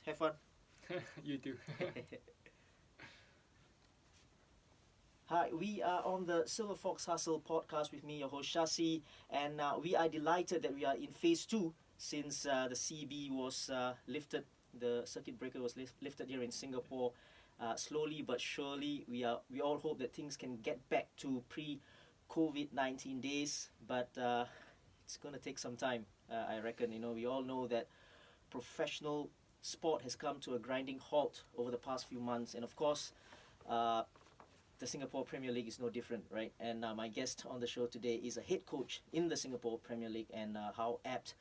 Have fun. You too. Hi, we are on the Silverfox Hustle podcast with me, your host Shasi, and we are delighted that we are in phase 2 since the CB was lifted, the circuit breaker was lifted here in Singapore. Slowly but surely, we all hope that things can get back to pre-COVID-19 days, but it's going to take some time, I reckon. We all know that professional sport has come to a grinding halt over the past few months, and of course, the Singapore Premier League is no different, right? And my guest on the show today is a head coach in the Singapore Premier League, and how apt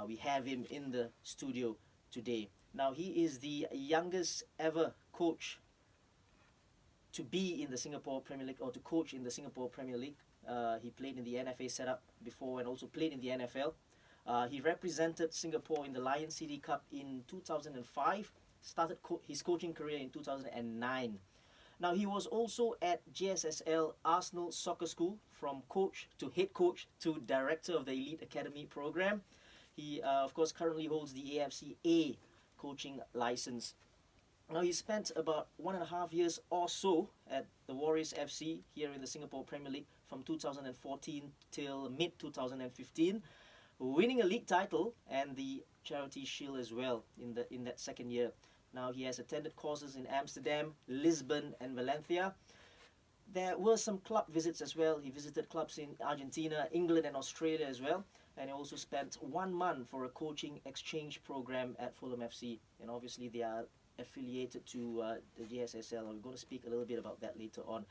we have him in the studio today. Now, he is the youngest ever coach to be in the Singapore Premier League, or to coach in the Singapore Premier League. He played in the NFA setup before and also played in the NFL. He represented Singapore in the Lion City Cup in 2005, started his coaching career in 2009. Now, he was also at JSSL Arsenal Soccer School, from coach to head coach to director of the Elite Academy program. He, of course, currently holds the AFC A coaching license. Now, he spent about 1.5 years or so at the Warriors FC here in the Singapore Premier League from 2014 till mid-2015, winning a league title and the Charity Shield as well in that second year. Now, he has attended courses in Amsterdam, Lisbon, and Valencia. There were some club visits as well. He visited clubs in Argentina, England, and Australia as well. And he also spent 1 month for a coaching exchange program at Fulham FC. And obviously, they are affiliated to the JSSL. We're going to speak a little bit about that later on.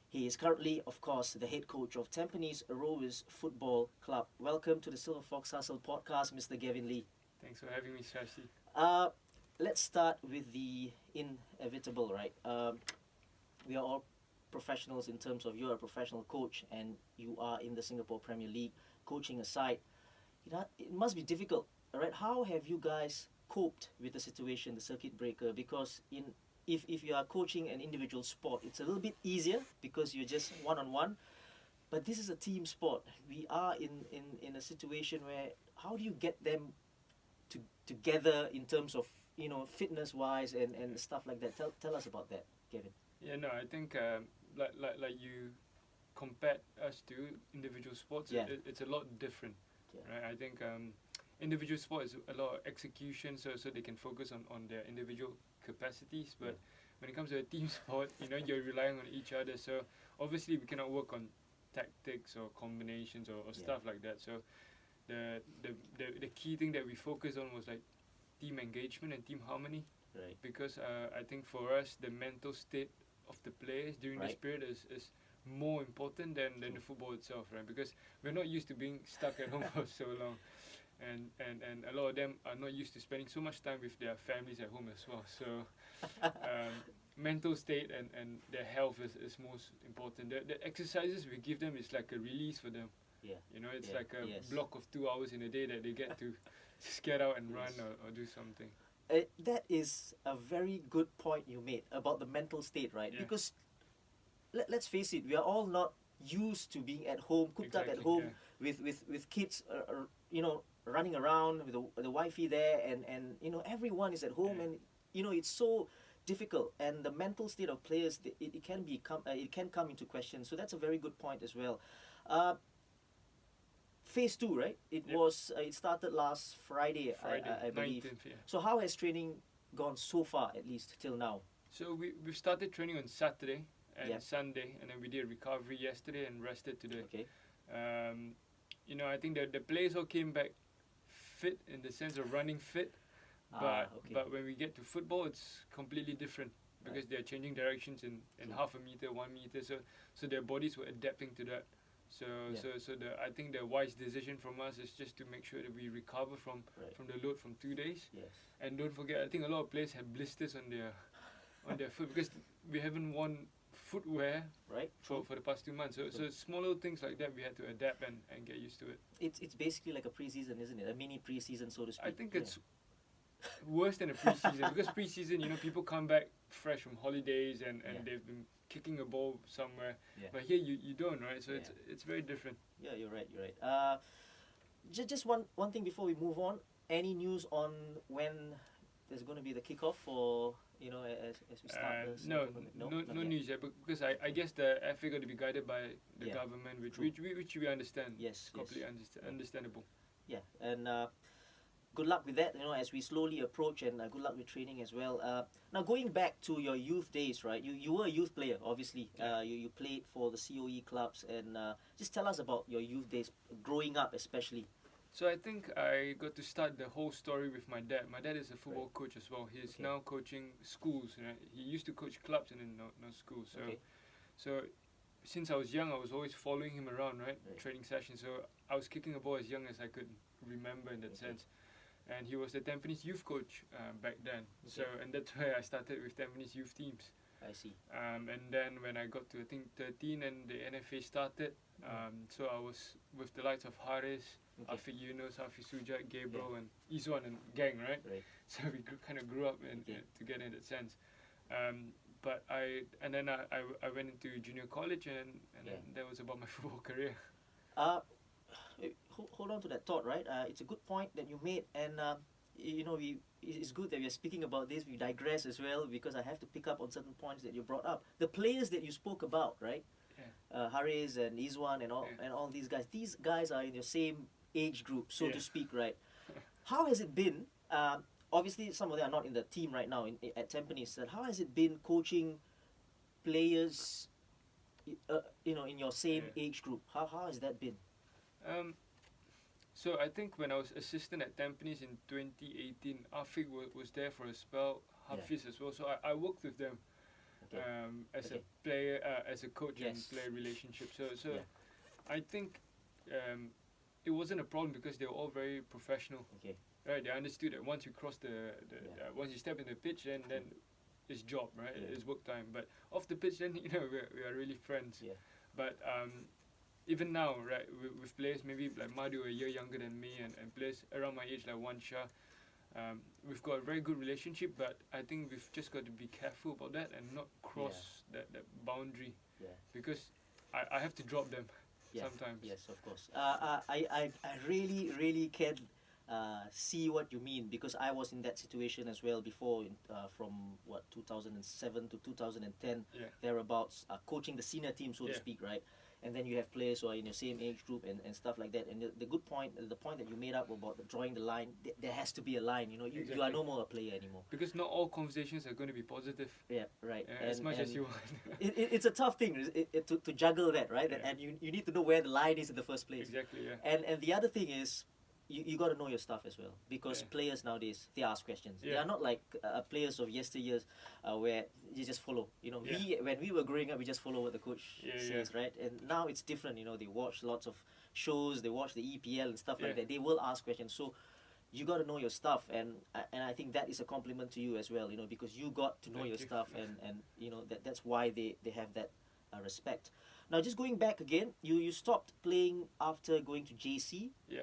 He is currently, of course, the head coach of Tampines Rovers Football Club. Welcome to the Silverfox Hustle podcast, Mr. Gavin Lee. Thanks for having me, Shashi. Let's start with the inevitable, right? We are all professionals in terms of you're a professional coach and you are in the Singapore Premier League, coaching aside. It must be difficult, right? How have you guys coped with the situation, the circuit breaker? Because if you are coaching an individual sport, it's a little bit easier because you're just one-on-one. But this is a team sport. We are in a situation where, how do you get them together in terms of fitness wise and stuff like that? Tell us about that, Kevin. Yeah, no, I think like you compared us to individual sports, Yeah. it's a lot different, Yeah. right? I think individual sport is a lot of execution, so they can focus on their individual capacities. But when it comes to a team sport, you're relying on each other. So obviously we cannot work on tactics or combinations or stuff like that. So the key thing that we focused on was like team engagement and team harmony, Right. because I think for us the mental state of the players during this period is more important than the football itself, right? Because we're not used to being stuck at home for so long, and a lot of them are not used to spending so much time with their families at home as well. So mental state and their health is most important. The exercises we give them is like a release for them. Yeah. It's like a block of 2 hours in a day that they get to just get out and run or do something. That is a very good point you made about the mental state, right? Yeah. Because let's face it, we are all not used to being at home, cooped up at home with kids, running around with the wifey there, and everyone is at home, and it's so difficult, and the mental state of players, it can come into question. So that's a very good point as well. Phase 2, right? It started last Friday, I believe. 19th, yeah. So how has training gone so far, at least till now? So we started training on Saturday and Sunday, and then we did recovery yesterday and rested today. Okay. I think that the players all came back fit in the sense of running fit, but when we get to football, it's completely different because they're changing directions in half a meter, 1 meter. So their bodies were adapting to that. So I think the wise decision from us is just to make sure that we recover from the load from 2 days. Yes. And don't forget, I think a lot of players have blisters on their foot because we haven't worn footwear for the past 2 months. So small little things like that we had to adapt and get used to it. It's basically like a pre-season, isn't it? A mini pre-season, so to speak. I think it's worse than a pre-season because pre-season, people come back fresh from holidays and they've been kicking a ball somewhere. Yeah. But here you don't, right? So it's very different. Yeah, you're right. Just one thing before we move on. Any news on when there's going to be the kickoff for as we start the No, tournament? no, Not no yet. news yet, because I guess the FA got to be guided by the Yeah, government, which true. which we understand. Yes, It's completely Yeah. understandable. Yeah, and good luck with that. As we slowly approach, and good luck with training as well. Now going back to your youth days, right? You were a youth player, obviously. Yeah. You played for the COE clubs, and just tell us about your youth days, growing up especially. So I think I got to start the whole story with my dad. My dad is a football coach as well. He's Okay. now coaching schools. Right? He used to coach clubs and then no schools. So Okay. so since I was young, I was always following him around, right? Right. Training sessions. So I was kicking a ball as young as I could remember in that Okay. sense. And he was the Tampines youth coach back then. So Okay. and that's where I started with Tampines youth teams. I see. And then when I got to I think 13 and the NFA started, so I was with the likes of Haris, Okay. Afiq Yunus, Hafiz Sujat, Gabriel, and Izwan and gang, right? Right. So we kind of grew up together in that sense. But I went into junior college and Yeah. then that was about my football career. Hold on to that thought, right? It's a good point that you made, and it's good that we are speaking about this. We digress as well because I have to pick up on certain points that you brought up. The players that you spoke about, right? Yeah. Haris and Izwan and all these guys. These guys are in your same age group, so to speak, right? How has it been? Obviously, some of them are not in the team right now at Tampines. How has it been coaching players, in your same age group? How has that been? So I think when I was assistant at Tampines in 2018, Afiq was there for a spell, Hafiz as well. So I worked with them as a player, as a coach and player relationship. So I think it wasn't a problem because they were all very professional. Okay. Right, they understood that once you cross once you step in the pitch, then it's job, right? Yeah. It's work time. But off the pitch, then we are really friends. Yeah. But even now, right, with players maybe like Madhu a year younger than me, and players around my age like Wansha, we've got a very good relationship. But I think we've just got to be careful about that and not cross that boundary. Yeah. Because I have to drop them Yeah. sometimes. Yes, of course. I really can see what you mean because I was in that situation as well before, from 2007 to 2010 thereabouts, coaching the senior team, so to speak, right? And then you have players who are in your same age group and stuff like that. And the point that you made up about drawing the line, there has to be a line. You are no more a player anymore. Because not all conversations are going to be positive. Yeah, right. As much as you want. It's a tough thing to juggle that, right? Yeah. And you need to know where the line is in the first place. Exactly, yeah. And the other thing is, you got to know your stuff as well because players nowadays, they ask questions. They are not like players of yesteryears where you just follow. When we were growing up, we just follow what the coach says, right? And now it's different. They watch lots of shows, they watch the EPL and stuff like that. They will ask questions. So you got to know your stuff, and I think that is a compliment to you as well. Because you got to know Thank your you. stuff, and that's why they have that respect. Now, just going back again, you stopped playing after going to JC. Yeah.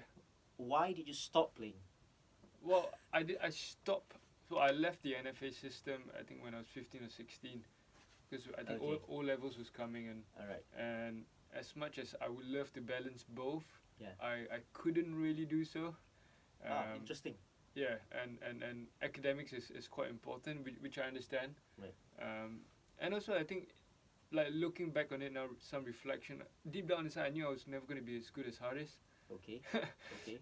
Why did you stop playing? Well, I stopped. So I left the NFA system, I think, when I was 15 or 16. Because I think O levels was coming. And as much as I would love to balance both, I couldn't really do so. Interesting. Yeah, and academics is quite important, which I understand. Right. And also, I think, like looking back on it now, some reflection, deep down inside, I knew I was never going to be as good as Haris. Okay.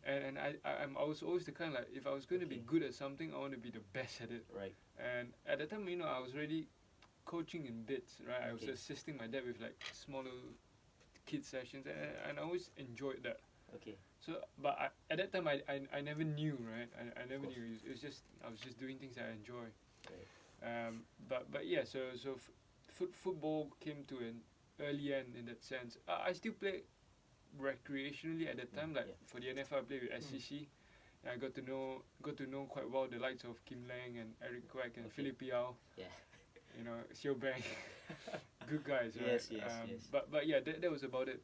And I was always the kind like, if I was going to be good at something, I want to be the best at it. Right. And at the time, I was already coaching in bits, right? I was assisting my dad with like smaller kid sessions, and I always enjoyed that. Okay. So, but at that time, I never knew, right? I never knew. It was just, I was just doing things I enjoy. Right. But yeah, so football came to an early end in that sense. I still play recreationally at that time, like for the NFL I played with SCC. And I got to know quite well the likes of Kim Lang and Eric Kwek and Philip Yao. Yeah. Xiao Bang. Good guys, right? Yes. But yeah, that was about it.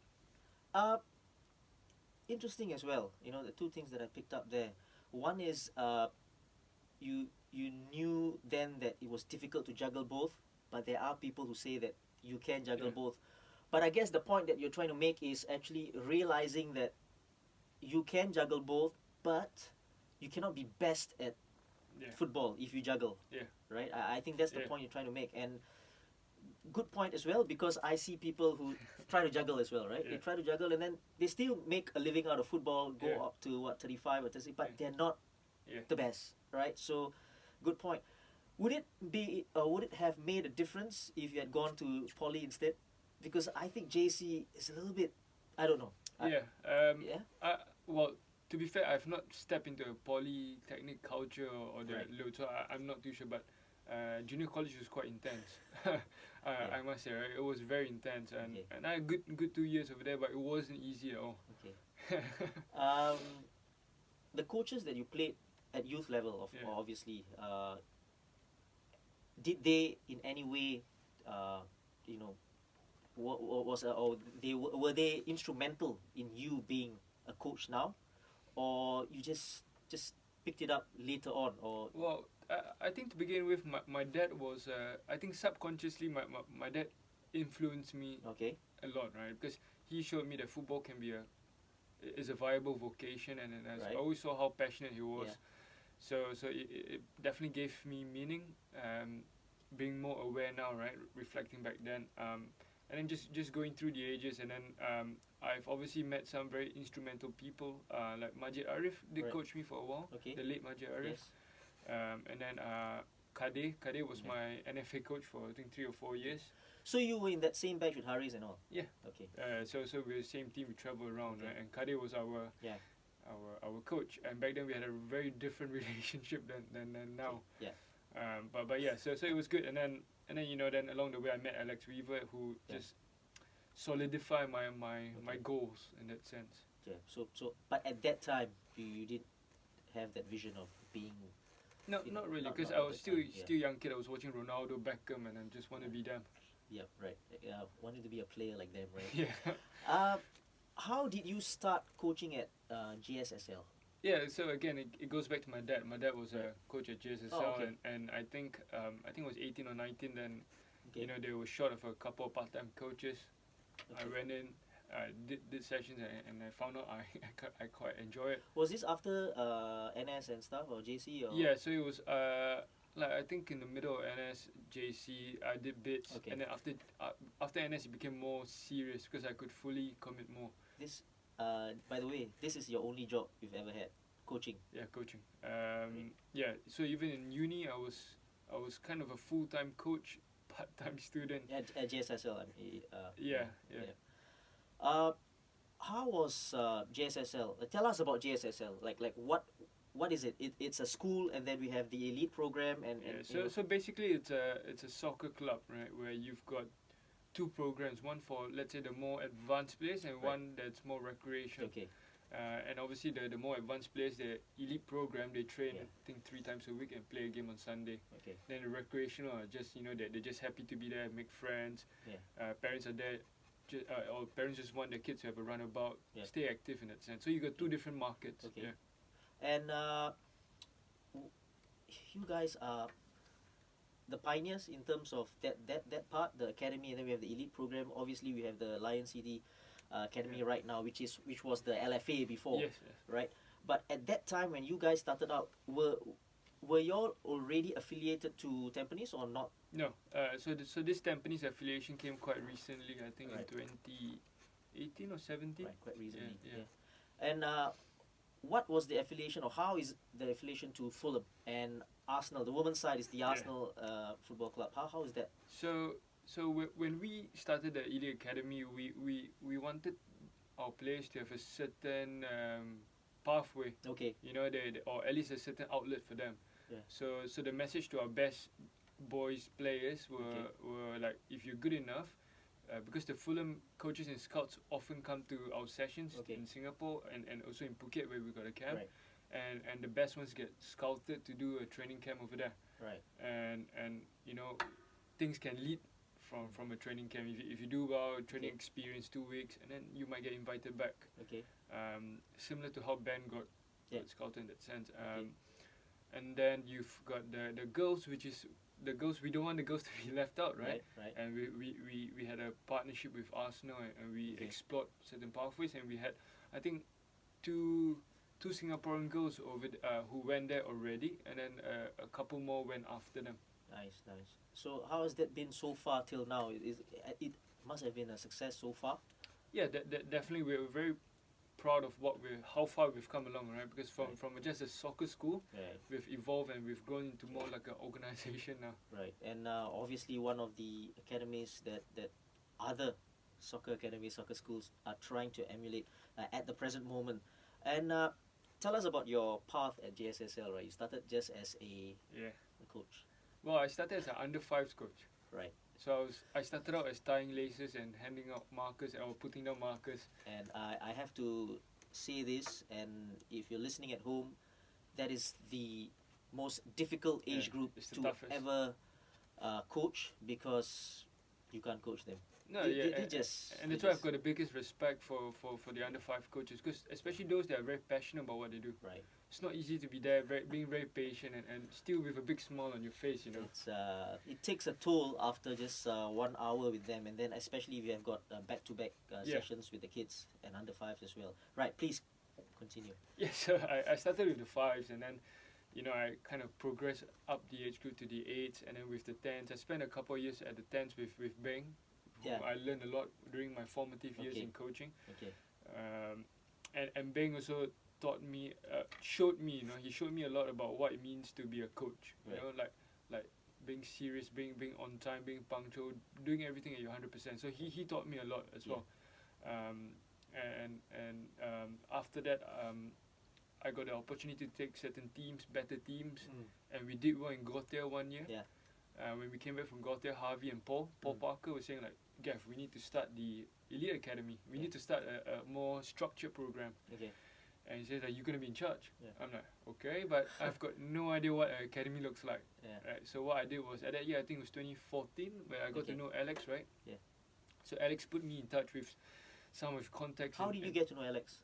Interesting as well. The two things that I picked up there. One is you knew then that it was difficult to juggle both, but there are people who say that you can juggle both. But I guess the point that you're trying to make is actually realizing that you can juggle both, but you cannot be best at football if you juggle. Yeah. Right. I think that's the Yeah. point you're trying to make, and good point as well, because I see people who try to juggle as well. Right. They Yeah. try to juggle and then they still make a living out of football. Go Yeah. up to what 35 or 30, but Yeah. they're not Yeah. the best. Right. So, good point. Would it have made a difference if you had gone to poly instead? Because I think JC is a little bit, I don't know. Yeah. Yeah. Well, to be fair, I've not stepped into a polytechnic culture or the Right. load, so I'm not too sure. But junior college was quite intense. Yeah. I must say, right? It was very intense, and Okay. and I had good 2 years over there, but it wasn't easy at all. Okay. Um, the coaches that you played at youth level, Yeah. obviously, did they in any way, you know, or were they instrumental in you being a coach now, or you just picked it up later on, or Well, I think to begin with, my dad was, I think subconsciously, my dad influenced me okay, a lot, right? Because he showed me that football can be is a viable vocation, and I Right. always saw how passionate he was. Yeah. So it definitely gave me meaning, being more aware now, right? Reflecting back then, and then just going through the ages, and then I've obviously met some very instrumental people, like Majid Arif did Right. coach me for a while, Okay. the late Majid Arif, yes, and then Kadir was Okay. my NFA coach for I think 3 or 4 years. so you were in that same batch with Haris and all. Yeah. Okay. So we're the same team. We travel around, Okay. right? And Kadir was our Yeah. our coach. And back then we had a very different relationship than now. Yeah. But yeah, so it was good. And then then along the way I met Alex Weaver, who Yeah. just solidified my goals in that sense. Yeah. So but at that time you didn't have that vision of being. No, You know, not really, not- because not I at was that time, yeah. still young kid. I was watching Ronaldo, Beckham, and I just want to be them. Yeah. Right. Wanted to be a player like them, right? Yeah. How did you start coaching at JSSL? Yeah, so again, it goes back to my dad. My dad was a coach at JSSL, Oh, okay. and I think it was 18 or 19. Then Okay. they were short of a couple of part-time coaches. I Okay. went in, did sessions, and I found out I quite enjoy it. Was this after NS and stuff, or JC, or? Yeah, so it was like I think in the middle of NS, JC, I did bits, Okay. and then after NS it became more serious because I could fully commit more. This, by the way, this is your only job you've ever had, coaching. Yeah, coaching. Yeah, so even in uni, I was kind of a full-time coach, part-time student. At JSSL. Yeah. How was JSSL? Tell us about JSSL. Like what is it? It's a school, and then we have the elite program, and Yeah, so basically it's a soccer club, right, where you've got two programs, one for, let's say, the more advanced players, and Right. one that's more recreational. okay, And obviously the more advanced players, the elite program, they train Yeah. I think 3 times a week and play a game on Sunday. okay, Then the recreational are just they're just happy to be there, make friends. Yeah. Parents are there, or parents just want their kids to have a runabout, Yeah. stay active in that sense. So you got two different markets. Okay. Yeah. and you guys are the pioneers in terms of that part, the academy, and then we have the elite program. Obviously, we have the Lion City Academy Yeah. right now, which was the LFA before. Yes. Right? But at that time when you guys started out, were y'all already affiliated to Tampines or not? No, so this Tampines affiliation came quite recently. I think Right. in 2018 or 17. Right, quite recently. Yeah. And what was the affiliation, or how is the affiliation to Fulham and Arsenal? The women's side is the Yeah. Arsenal Football Club. How is that? So when we started the Elite Academy, we wanted our players to have a certain pathway. Okay. They or at least a certain outlet for them. Yeah. So the message to our best boys players were like, if you're good enough, because the Fulham coaches and scouts often come to our sessions Okay. in Singapore and also in Phuket where we got a camp, Right. and the best ones get scouted to do a training camp over there, Right. and things can lead from a training camp if you do well, training Okay. experience 2 weeks, and then you might get invited back. Okay. Similar to how Ben got Yeah. scouted in that sense. Okay. And then you've got the girls, which is the girls. We don't want the girls to be left out, right? Right. And we had a partnership with Arsenal, and we Okay. explored certain pathways, and we had, I think, two 2 Singaporean girls who went there already, and then a couple more went after them. Nice. So how has that been so far till now? It must have been a success so far. Yeah, definitely we're very proud of how far we've come along, right? Because from just a soccer school, we've evolved and we've grown into more like an organization now. Right, and obviously one of the academies that other soccer academies, soccer schools are trying to emulate at the present moment. And tell us about your path at JSSL, right? You started just as a coach. Well, I started as an under-5s coach. Right. So I started out as tying laces and handing out markers or putting down markers. And I have to say this, and if you're listening at home, that is the most difficult age group to toughest. Ever coach, because you can't coach them. No, and that's why I've got the biggest respect for the under-5 coaches, because especially those that are very passionate about what they do. Right. It's not easy to be there, being very patient and still with a big smile on your face, you know. It's it takes a toll after just 1 hour with them, and then especially if you have got back-to-back sessions with the kids and under-5s as well. Right, please continue. Yeah, so I started with the 5s, and then, you know, I kind of progressed up the age group to the 8s, and then with the 10s. I spent a couple of years at the 10s with Ben. Yeah. I learned a lot during my formative years in coaching. Okay. And Ben also showed me a lot about what it means to be a coach. Right. You know, like being serious, being on time, being punctual, doing everything at your 100%. So he taught me a lot as well. After that, I got the opportunity to take certain teams, better teams, and we did well in Gautier 1 year. Yeah. When we came back from Gautier, Harvey and Paul Parker was saying like, Gav, we need to start the Elite Academy. We need to start a more structured program. Okay. And he says like, you're going to be in charge. Yeah. I'm like, okay, but I've got no idea what an academy looks like. Yeah. Right? So what I did was, at that year, I think it was 2014, where I got to know Alex, right? Yeah. So Alex put me in touch with some of contacts. How did you get to know Alex?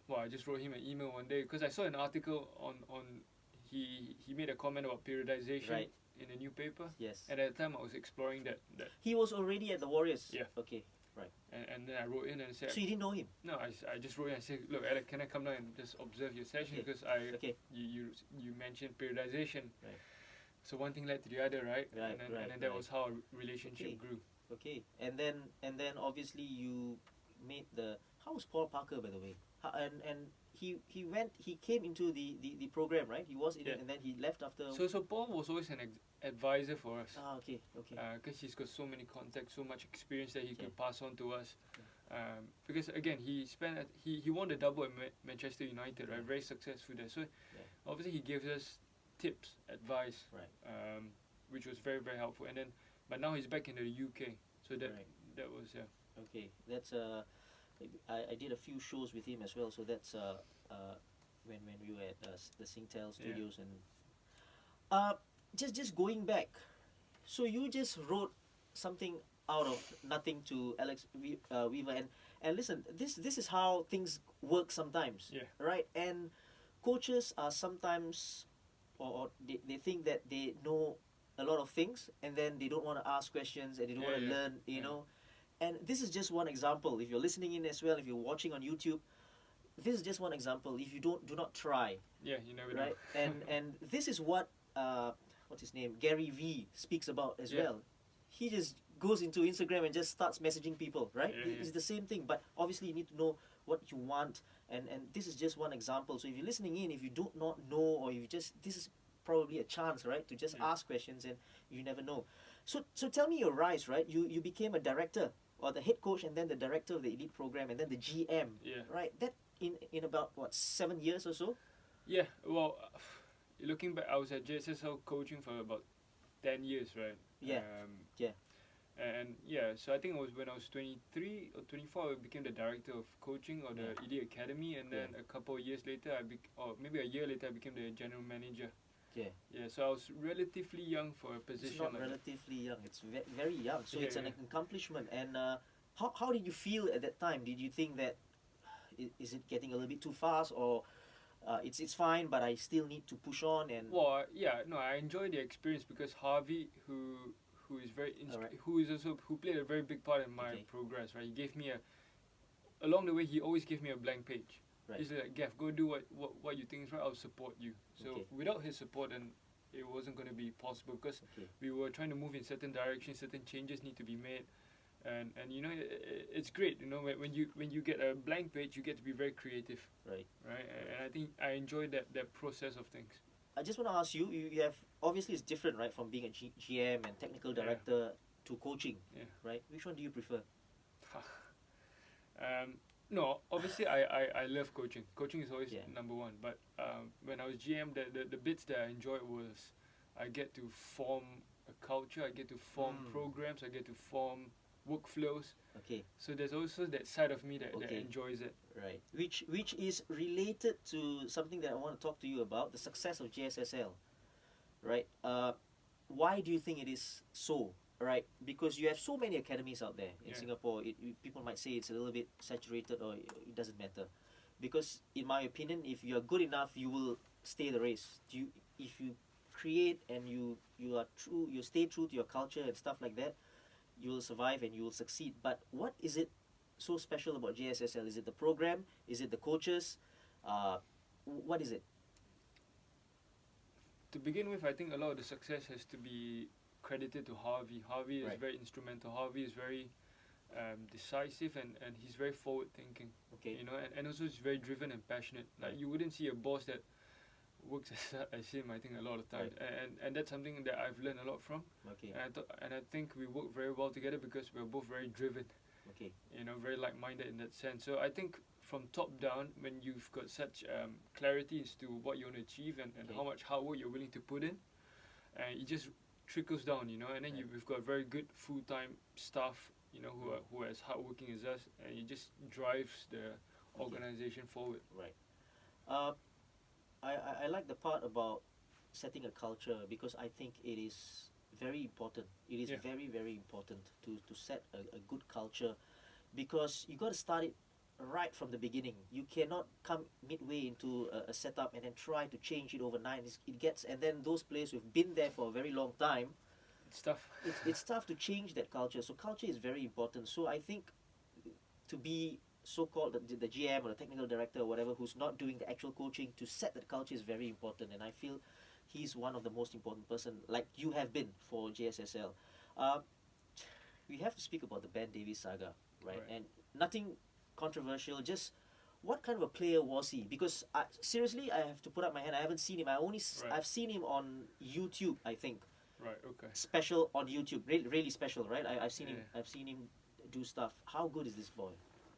Well, I just wrote him an email one day because I saw an article on he made a comment about periodization in a new paper. Yes. And at the time I was exploring that. He was already at the Warriors. Yeah. Okay. Right. And then I wrote in and said. So you didn't know him? No, I just wrote in and said, look, Alex, can I come down and just observe your session because you mentioned periodization. Right. So one thing led to the other, right? Right. And then that was how our relationship grew. Okay. And then obviously you made the. How was Paul Parker, by the way? And he came into the program, right? He was in it, and then he left after. So Paul was always an advisor for us. Okay. Because he's got so many contacts, so much experience that he could pass on to us. Because again, he won the double at Manchester United, right? Very successful there. So obviously he gives us tips, advice, which was very, very helpful. And then, but now he's back in the UK, so that was Okay, that's I did a few shows with him as well. So that's when we were at the Singtel studios and just going back. So you just wrote something out of nothing to Alex Weaver, and listen, this is how things work sometimes, right? And coaches are sometimes, or they think that they know a lot of things, and then they don't want to ask questions and they don't want to learn, you know. And this is just one example. If you're listening in as well, if you're watching on YouTube, this is just one example. If you do not try, you never know. Right? and this is what what's his name, Gary V speaks about as well. He just goes into Instagram and just starts messaging people, right? It's the same thing, but obviously you need to know what you want, and this is just one example. So if you're listening in, if you do not know, or if you just, this is probably a chance, right, to just ask questions, and you never know. So tell me your rise, right? You became a director, or the head coach, and then the director of the elite program, and then the GM, right? That in about what, 7 years or so? Yeah, well, looking back, I was at JSSL coaching for about 10 years, right? And so I think it was when I was 23 or 24, I became the director of coaching or the Elite Academy, and then a couple of years later, or maybe a year later, I became the general manager. So I was relatively young for a position. It's not like relatively young. It's very young. So it's an accomplishment. And how did you feel at that time? Did you think that is it getting a little bit too fast, or it's fine, but I still need to push on? And I enjoyed the experience because Harvey, who is very who played a very big part in my progress. Right, he gave me along the way. He always gave me a blank page. Right. He's like, Gav, go do what you think is right. I'll support you. So Okay. without his support, then it wasn't going to be possible because Okay. we were trying to move in certain directions. Certain changes need to be made, and you know it's great. You know when you get a blank page, you get to be very creative. Right. Right. And I think I enjoyed that process of things. I just want to ask you, you have, obviously it's different, right, from being a GM and technical director to coaching, Yeah. right? Which one do you prefer? No, obviously I love coaching. Coaching is always Yeah. number one. But when I was GM, the bits that I enjoyed was I get to form a culture, I get to form programs, I get to form workflows. Okay. So there's also that side of me that Okay. enjoys it. Right. Which is related to something that I want to talk to you about, the success of JSSL. Right? Why do you think it is so? Right? Because you have so many academies out there in Yeah. Singapore. People might say it's a little bit saturated, or it doesn't matter. Because in my opinion, if you are good enough, you will stay the race. If you create and you are true, you stay true to your culture and stuff like that, you will survive and you will succeed. But what is it so special about JSSL? Is it the program? Is it the coaches? What is it? To begin with, I think a lot of the success has to be credited to Harvey. Harvey is Right. very instrumental. Harvey is very decisive and he's very forward thinking. Okay. You know, and also he's very driven and passionate. Like you wouldn't see a boss that works as him, I think, a lot of times. Right. And that's something that I've learned a lot from. Okay. And I think we work very well together because we're both very driven. Okay. You know, very like-minded in that sense. So I think from top down, when you've got such clarity as to what you want to achieve and Okay. how much hard work you're willing to put in, it just trickles down, you know. And then Right. we've got very good full-time staff, you know, who are as hardworking as us, and it just drives the organization forward. Right. I like the part about setting a culture, because I think it is very important. It is Yeah. very, very important to set a good culture, because you got to start it right from the beginning. You cannot come midway into a setup and then try to change it overnight. And then those players who've been there for a very long time, It's tough. it's tough to change that culture. So culture is very important. So I think to be so-called the GM or the technical director or whatever, who's not doing the actual coaching, to set that culture is very important. And I feel he's one of the most important person, like you have been for JSSL. We have to speak about the Ben Davies saga, right? Right. And nothing controversial, just what kind of a player was he? Because seriously, I have to put up my hand. I haven't seen him. Right. I've seen him on YouTube, I think. Right. Okay. Special on YouTube, really special, right? I've seen him. Yeah. I've seen him do stuff. How good is this boy?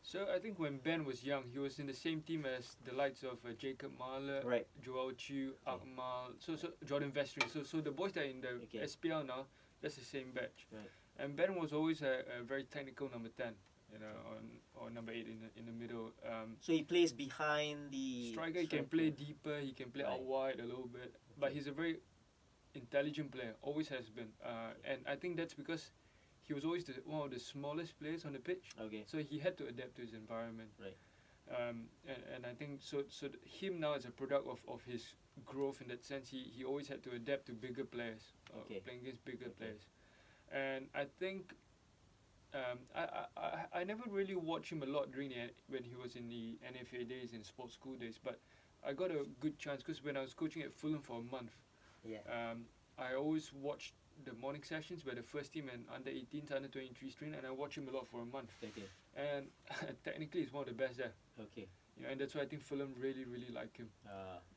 So I think when Ben was young, he was in the same team as the likes of Jacob Mahler, Right. Joel Chew, Okay. Akmal, so Jordan Vestry. So the boys that are in the Okay. SPL now, that's the same batch. Right. And Ben was always a very technical number 10, you know, or number 8 in the middle. So he plays behind the Striker, he can play deeper, he can play Right. out wide a little bit, but Okay. he's a very intelligent player, always has been. And I think that's because he was always one of the smallest players on the pitch. Okay. So he had to adapt to his environment. Right. And I think him now is a product of his growth in that sense. He always had to adapt to bigger players, Okay. playing against bigger Okay. players. And I think I never really watched him a lot when he was in the NFA days and sports school days, but I got a good chance because when I was coaching at Fulham for a month, Yeah. I always watched the morning sessions where the first team and under 18s, under 23s train, and I watched him a lot for a month. Okay. And technically, he's one of the best there. Okay. You know, and that's why I think Fulham really like him.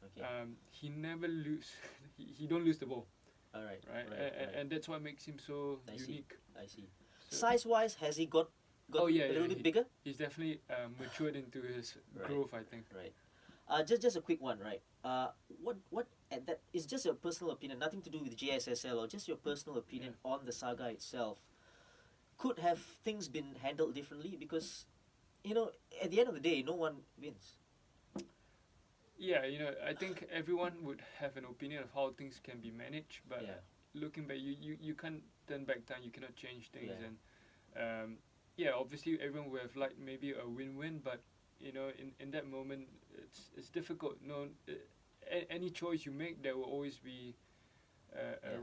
Okay. He never lose. he don't lose the ball, All right. right? Right. And that's what makes him so I see. unique. I see. So Size-wise, has he got Oh, yeah, a little yeah, bit he- bigger? he's definitely matured into his Right. growth, I think. Right. Just a quick one, right? What and that is just your personal opinion, nothing to do with JSSL, or just your personal opinion on the saga itself. Could have things been handled differently? Because, you know, at the end of the day, no one wins. Yeah, you know, I think everyone would have an opinion of how things can be managed, but Yeah. looking back, you can't turn back time. You cannot change things, Yeah. and yeah, obviously everyone would have liked maybe a win-win, but you know, in that moment, it's difficult. No, any choice you make, there will always be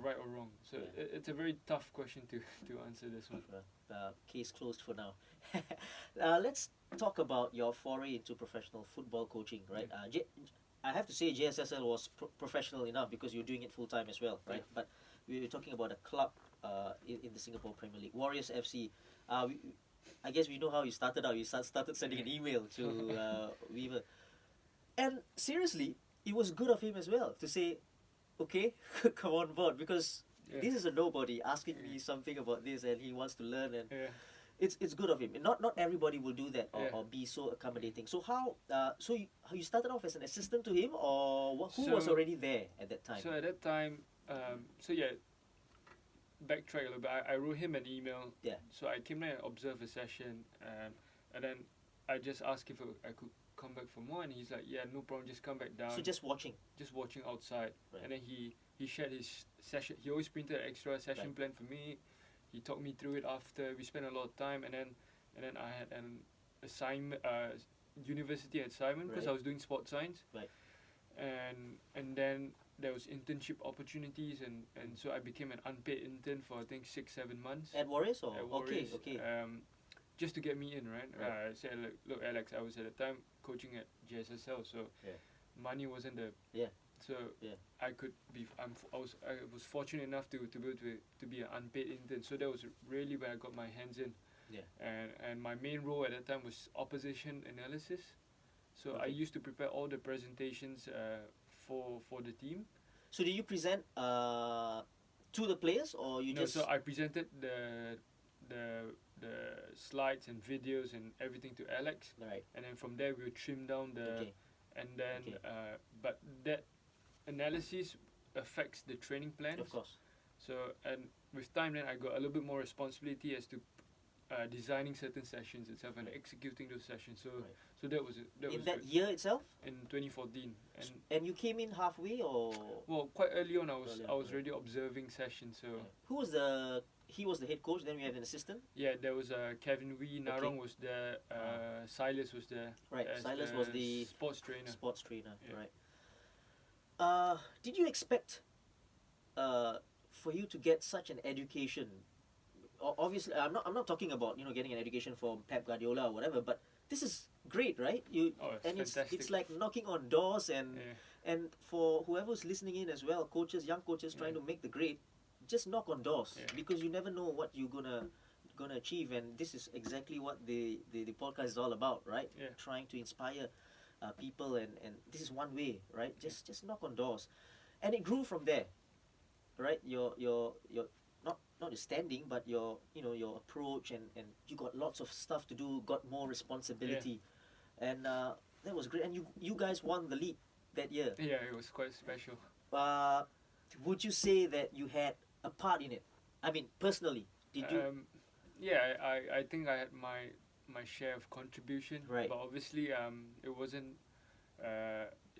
right or wrong. So it's a very tough question to answer this one. Case closed for now. Let's talk about your foray into professional football coaching, right? I have to say JSSL was professional enough because you're doing it full time as well, right? But we were talking about a club in the Singapore Premier League, Warriors F.C. I guess we know how you started out. You started sending an email to Weaver. And seriously, it was good of him as well to say, okay, come on board, because this is a nobody asking me something about this and he wants to learn, and it's good of him. Not everybody will do that or be so accommodating. So how you started off as an assistant to him, or who was already there at that time? So at that time, backtrack a little bit. I wrote him an email. So I came there and observed a session, and then I just asked if I could come back for more, and he's like, yeah, no problem, just come back down. So just watching outside, and then he shared his session. He always printed an extra session plan for me. He talked me through it after. We spent a lot of time, and then I had an assignment, university assignment, because I was doing sports science. And then there was internship opportunities, and so I became an unpaid intern for I think 6-7 months. At Warriors or? At Warriors, okay. Just to get me in, right? I said, look, Alex, I was at the time coaching at JSSL, so money wasn't the so I could be. I was fortunate enough to be able to be an unpaid intern. So that was really where I got my hands in. And my main role at that time was opposition analysis. So I used to prepare all the presentations for the team. So did you present to the players, or you just? No, so I presented the slides and videos and everything to Alex. And then from there we would trim down and then but that analysis affects the training plans. Of course. So, and with time then I got a little bit more responsibility as to designing certain sessions itself and executing those sessions. So so that was in that year itself? In 2014. And you came in halfway, or? Well, quite early on I was already observing sessions. So who was he was the head coach, then we had an assistant? Yeah, there was Kevin Wee, Narong was there, Silas was there. Silas was the sports trainer. Right. Did you expect for you to get such an education? Obviously, I'm not talking about getting an education from Pep Guardiola or whatever, but this is great, right? It's like knocking on doors, and for whoever's listening in as well, young coaches trying to make the grade, just knock on doors, because you never know what you're gonna achieve, and this is exactly what the podcast is all about, right? Trying to inspire people, and this is one way, right? Just knock on doors, and it grew from there, right? Your not your standing, but your approach, and you got lots of stuff to do, got more responsibility, and that was great. And you guys won the league that year. Yeah, it was quite special. Would you say that you had a part in it? I mean, personally, did you? Yeah, I think I had my share of contribution. Right. But obviously, it wasn't.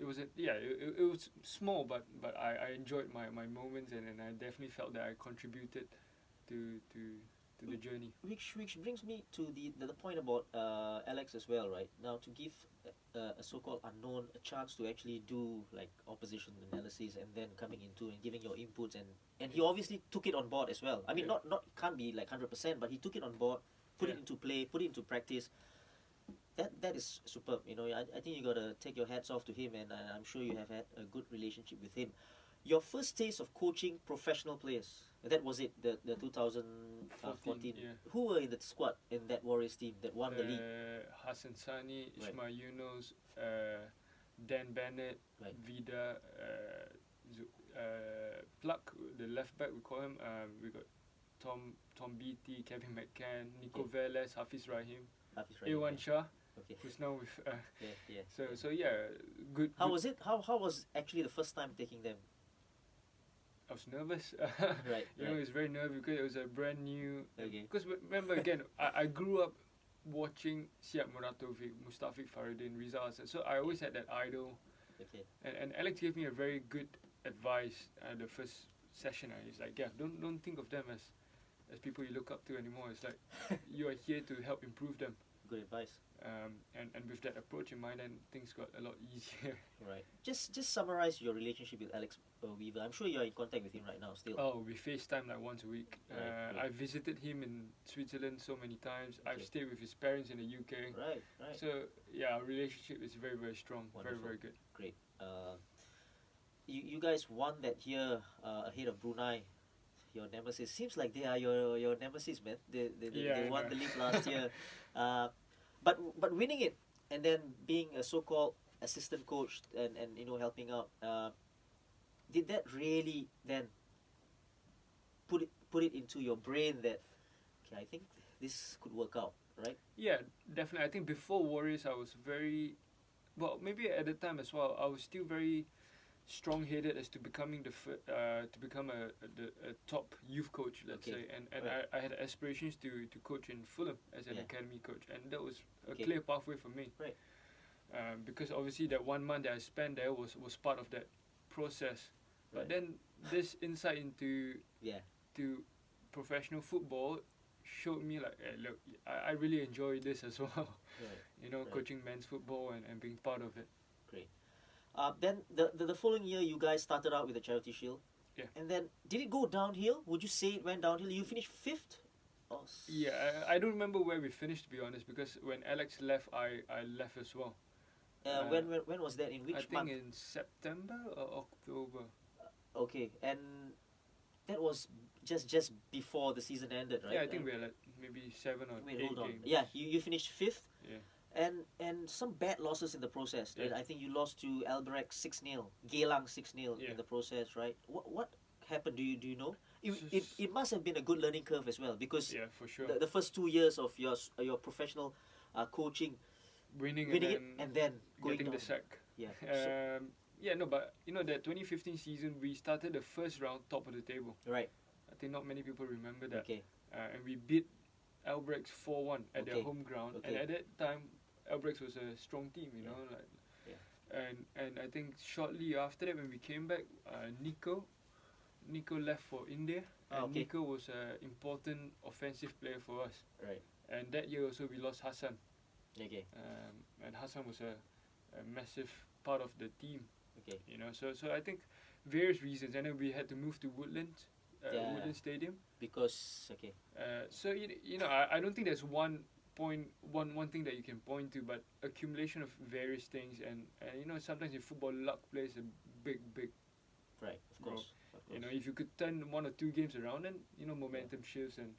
It was small, but I enjoyed my moments, and I definitely felt that I contributed to the journey. Which brings me to the point about Alex as well, right? Now, to give a so-called unknown a chance to actually do like opposition analysis, and then coming into and giving your inputs, and he obviously took it on board as well. I mean, not can't be like 100%, but he took it on board, put it into play, put it into practice. That is superb. I think you gotta take your hats off to him, and I'm sure you have had a good relationship with him. Your first taste of coaching professional players, that was it, the 2014. Who were in the squad in that Warriors team that won the league? Hassan Sani, Ismail Yunus, Dan Bennett, Vida, Pluck, the left back we call him. We got Tom Beattie, Kevin McCann, Nico Velez, Hafiz Rahim, Ewan Shah. Who's now with So good. How was it? How was actually the first time taking them? I was nervous. Right. It was very nervous because it was a brand new. Because remember again, I grew up watching Siap Muratovic, Mustafiq Faridin, Rizal Hassan. So I always had that idol. And Alex gave me a very good advice the first session. He's like, don't think of them as people you look up to anymore. It's like you are here to help improve them. Good advice. And with that approach in mind, then things got a lot easier. Right. Just summarize your relationship with Alex Weaver. I'm sure you're in contact with him right now still. Oh, we FaceTime like once a week. Right. I visited him in Switzerland so many times. Okay. I've stayed with his parents in the UK. Right. So yeah, our relationship is very, very strong. Wonderful. Very, very good. Great. You guys won that year ahead of Brunei. Your nemesis. Seems like they are your nemesis, man. They won the league last year. But winning it and then being a so-called assistant coach and helping out, did that really then put it into your brain that, okay, I think this could work out, right? Yeah, definitely. I think before Warriors, I was very, well, maybe at the time as well, I was still very strong-headed as to becoming to become a top youth coach, let's say, and right. I had aspirations to coach in Fulham as an academy coach, and that was a Okay. clear pathway for me. Right. Because obviously that 1 month that I spent there was part of that process. But Right. then this insight into Yeah. to professional football showed me like, hey, look, I really enjoy this as well. Right. Right. Coaching men's football and being part of it. Great. Then the following year, you guys started out with the Charity Shield. Yeah. And then, did it go downhill? Would you say it went downhill? You finished fifth? Or Yeah, I don't remember where we finished, to be honest, because when Alex left, I left as well. When was that? In which I think month? in September or October. Okay, and that was just before the season ended, right? Yeah, I think we had like maybe 7 or Wait, 8 hold on. games. Yeah, you finished fifth. Yeah. And some bad losses in the process. Yeah. I think you lost to Albrecht 6-0, Geylang 6-0 Yeah. in the process, right? What happened? Do you know? It must have been a good learning curve as well, because Yeah, for sure. the first 2 years of your professional coaching, winning it and then going getting down. the sack. Yeah. Yeah, no, but that 2015 season, we started the first round top of the table. Right. I think not many people remember that. Okay. And we beat Albrecht 4-1 at their Okay. home ground. Okay. And at that time, Albrecht was a strong team, you Yeah. know. Like, Yeah. And I think shortly after that, when we came back, Nico left for India. And Okay. Nico was an important offensive player for us. Right. And that year also, we lost Hassan. Okay. And Hassan was a massive part of the team. Okay. So I think various reasons, and then we had to move to Woodlands Stadium. Because So I don't think there's one thing that you can point to, but accumulation of various things, and sometimes in football luck plays a big right, of role. course. If you could turn 1 or 2 games around, then momentum shifts and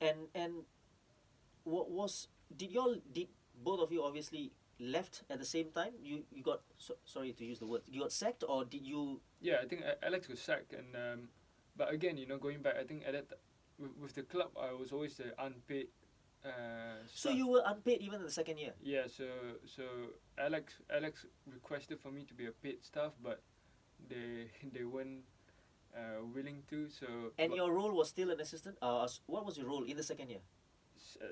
And what was did both of you obviously left at the same time? You got sorry to use the word, you got sacked, or did you? yeah, I think Alex was sacked, and but again, going back, I think at that with the club, I was always the unpaid. So staff. you were unpaid even in the second year. Yeah, so Alex requested for me to be a paid staff, but they weren't willing to. So And but your role was still an assistant. What was your role in the second year?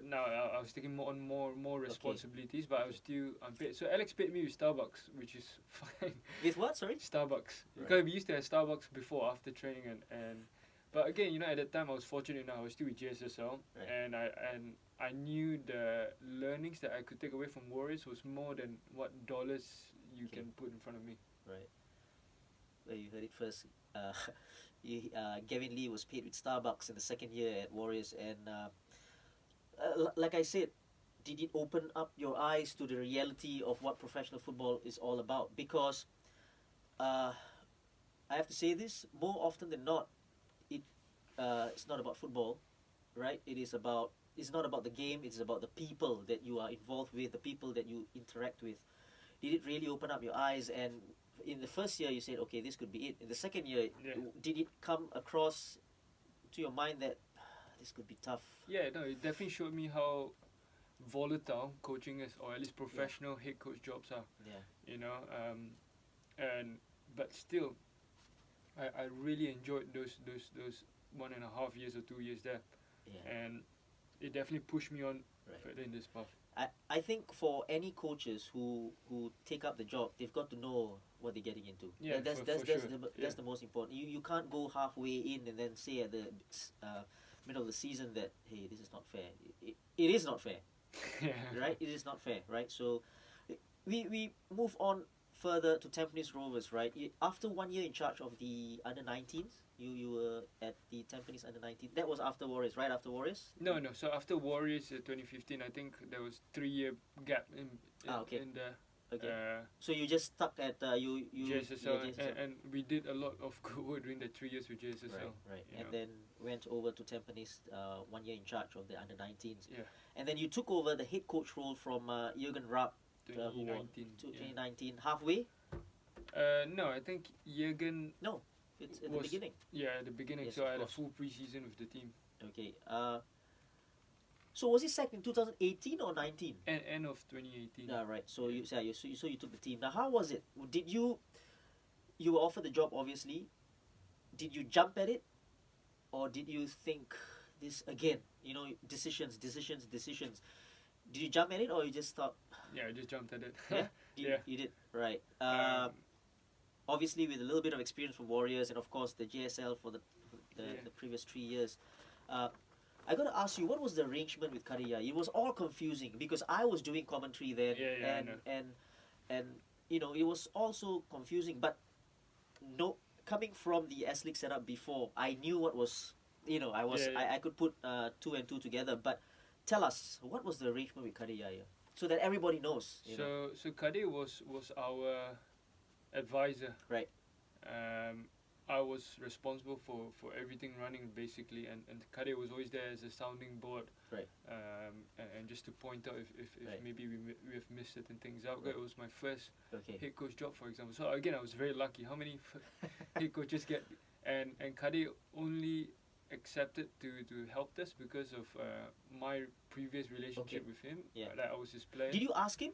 now I was taking more responsibilities, but I was still unpaid. So Alex paid me with Starbucks, which is fine. With what? Sorry. Starbucks, Right. because we used to have Starbucks before after training, and but again, at that time I was fortunate enough, I was still with JSSL, Right. and I knew the learnings that I could take away from Warriors was more than what dollars you Okay. can put in front of me. Right. Well, you heard it first. Gavin Lee was paid with Starbucks in the second year at Warriors, and like I said, did it open up your eyes to the reality of what professional football is all about? Because I have to say this, more often than not, it's not about football, right? It's not about the game. It's about the people that you are involved with, the people that you interact with. Did it really open up your eyes? And in the first year, you said, okay, this could be it. In the second year, Yeah. did it come across to your mind that this could be tough? Yeah, no, it definitely showed me how volatile coaching is, or at least professional head coach jobs are. Yeah. But still, I really enjoyed those 1.5 years or 2 years there, Yeah. and it definitely pushed me on Right. further in this path. I think for any coaches who take up the job, they've got to know what they're getting into. Yeah, that's for that's sure. that's Yeah. the most important. You can't go halfway in and then say at the middle of the season that, hey, this is not fair. It is not fair. right? It is not fair, right? So we move on further to Tampines Rovers, right? After 1 year in charge of the under-19s, you were at the Tampines under-19. That was after Warriors, right? After Warriors? No, no. So after Warriors 2015, I think there was 3 year gap Okay. in the Okay. So you just stuck at you JSSL, JSSL. and we did a lot of good work during the 3 years with JSSL. Right. you And know. then went over to Tampines, 1 year in charge of the under-19s. Yeah, And then you took over the head coach role from Jürgen Rapp, who won 2019. to 2019, halfway. No, I think Jürgen No, it's at the was beginning. yeah at the beginning. Yes, So of I had a course. full preseason with the team. Okay. So was he sacked in 2018 or 19? And end of 2018. Yeah, right. So you took the team. Now, how was it? Did you were offered the job? Obviously, did you jump at it, or did you think this again? You know, decisions. Did you jump at it, or you just thought? Yeah, I just jumped at it. Yeah, Yeah. you did. Right. Um, Obviously, with a little bit of experience from Warriors and of course the JSL for the Yeah. the previous 3 years. I got to ask you, what was the arrangement with Kadir Yahya? It was all confusing because I was doing commentary then, Yeah, I know. and you know it was also confusing. But no, coming from the S League setup before, I knew what was I could put 2 and 2 together. But tell us, what was the arrangement with Kadir Yahya, so that everybody knows. You know? So Kadir was our advisor. Right. I was responsible for everything running basically, and Kadir was always there as a sounding board. Right. And just to point out if Right. maybe we have missed certain things out. Right. It was my first Okay. head coach job, for example. So again, I was very lucky. How many head coaches get? And Kadir only accepted to help us because of my previous relationship with him. Yeah. That I was his player. Did you ask him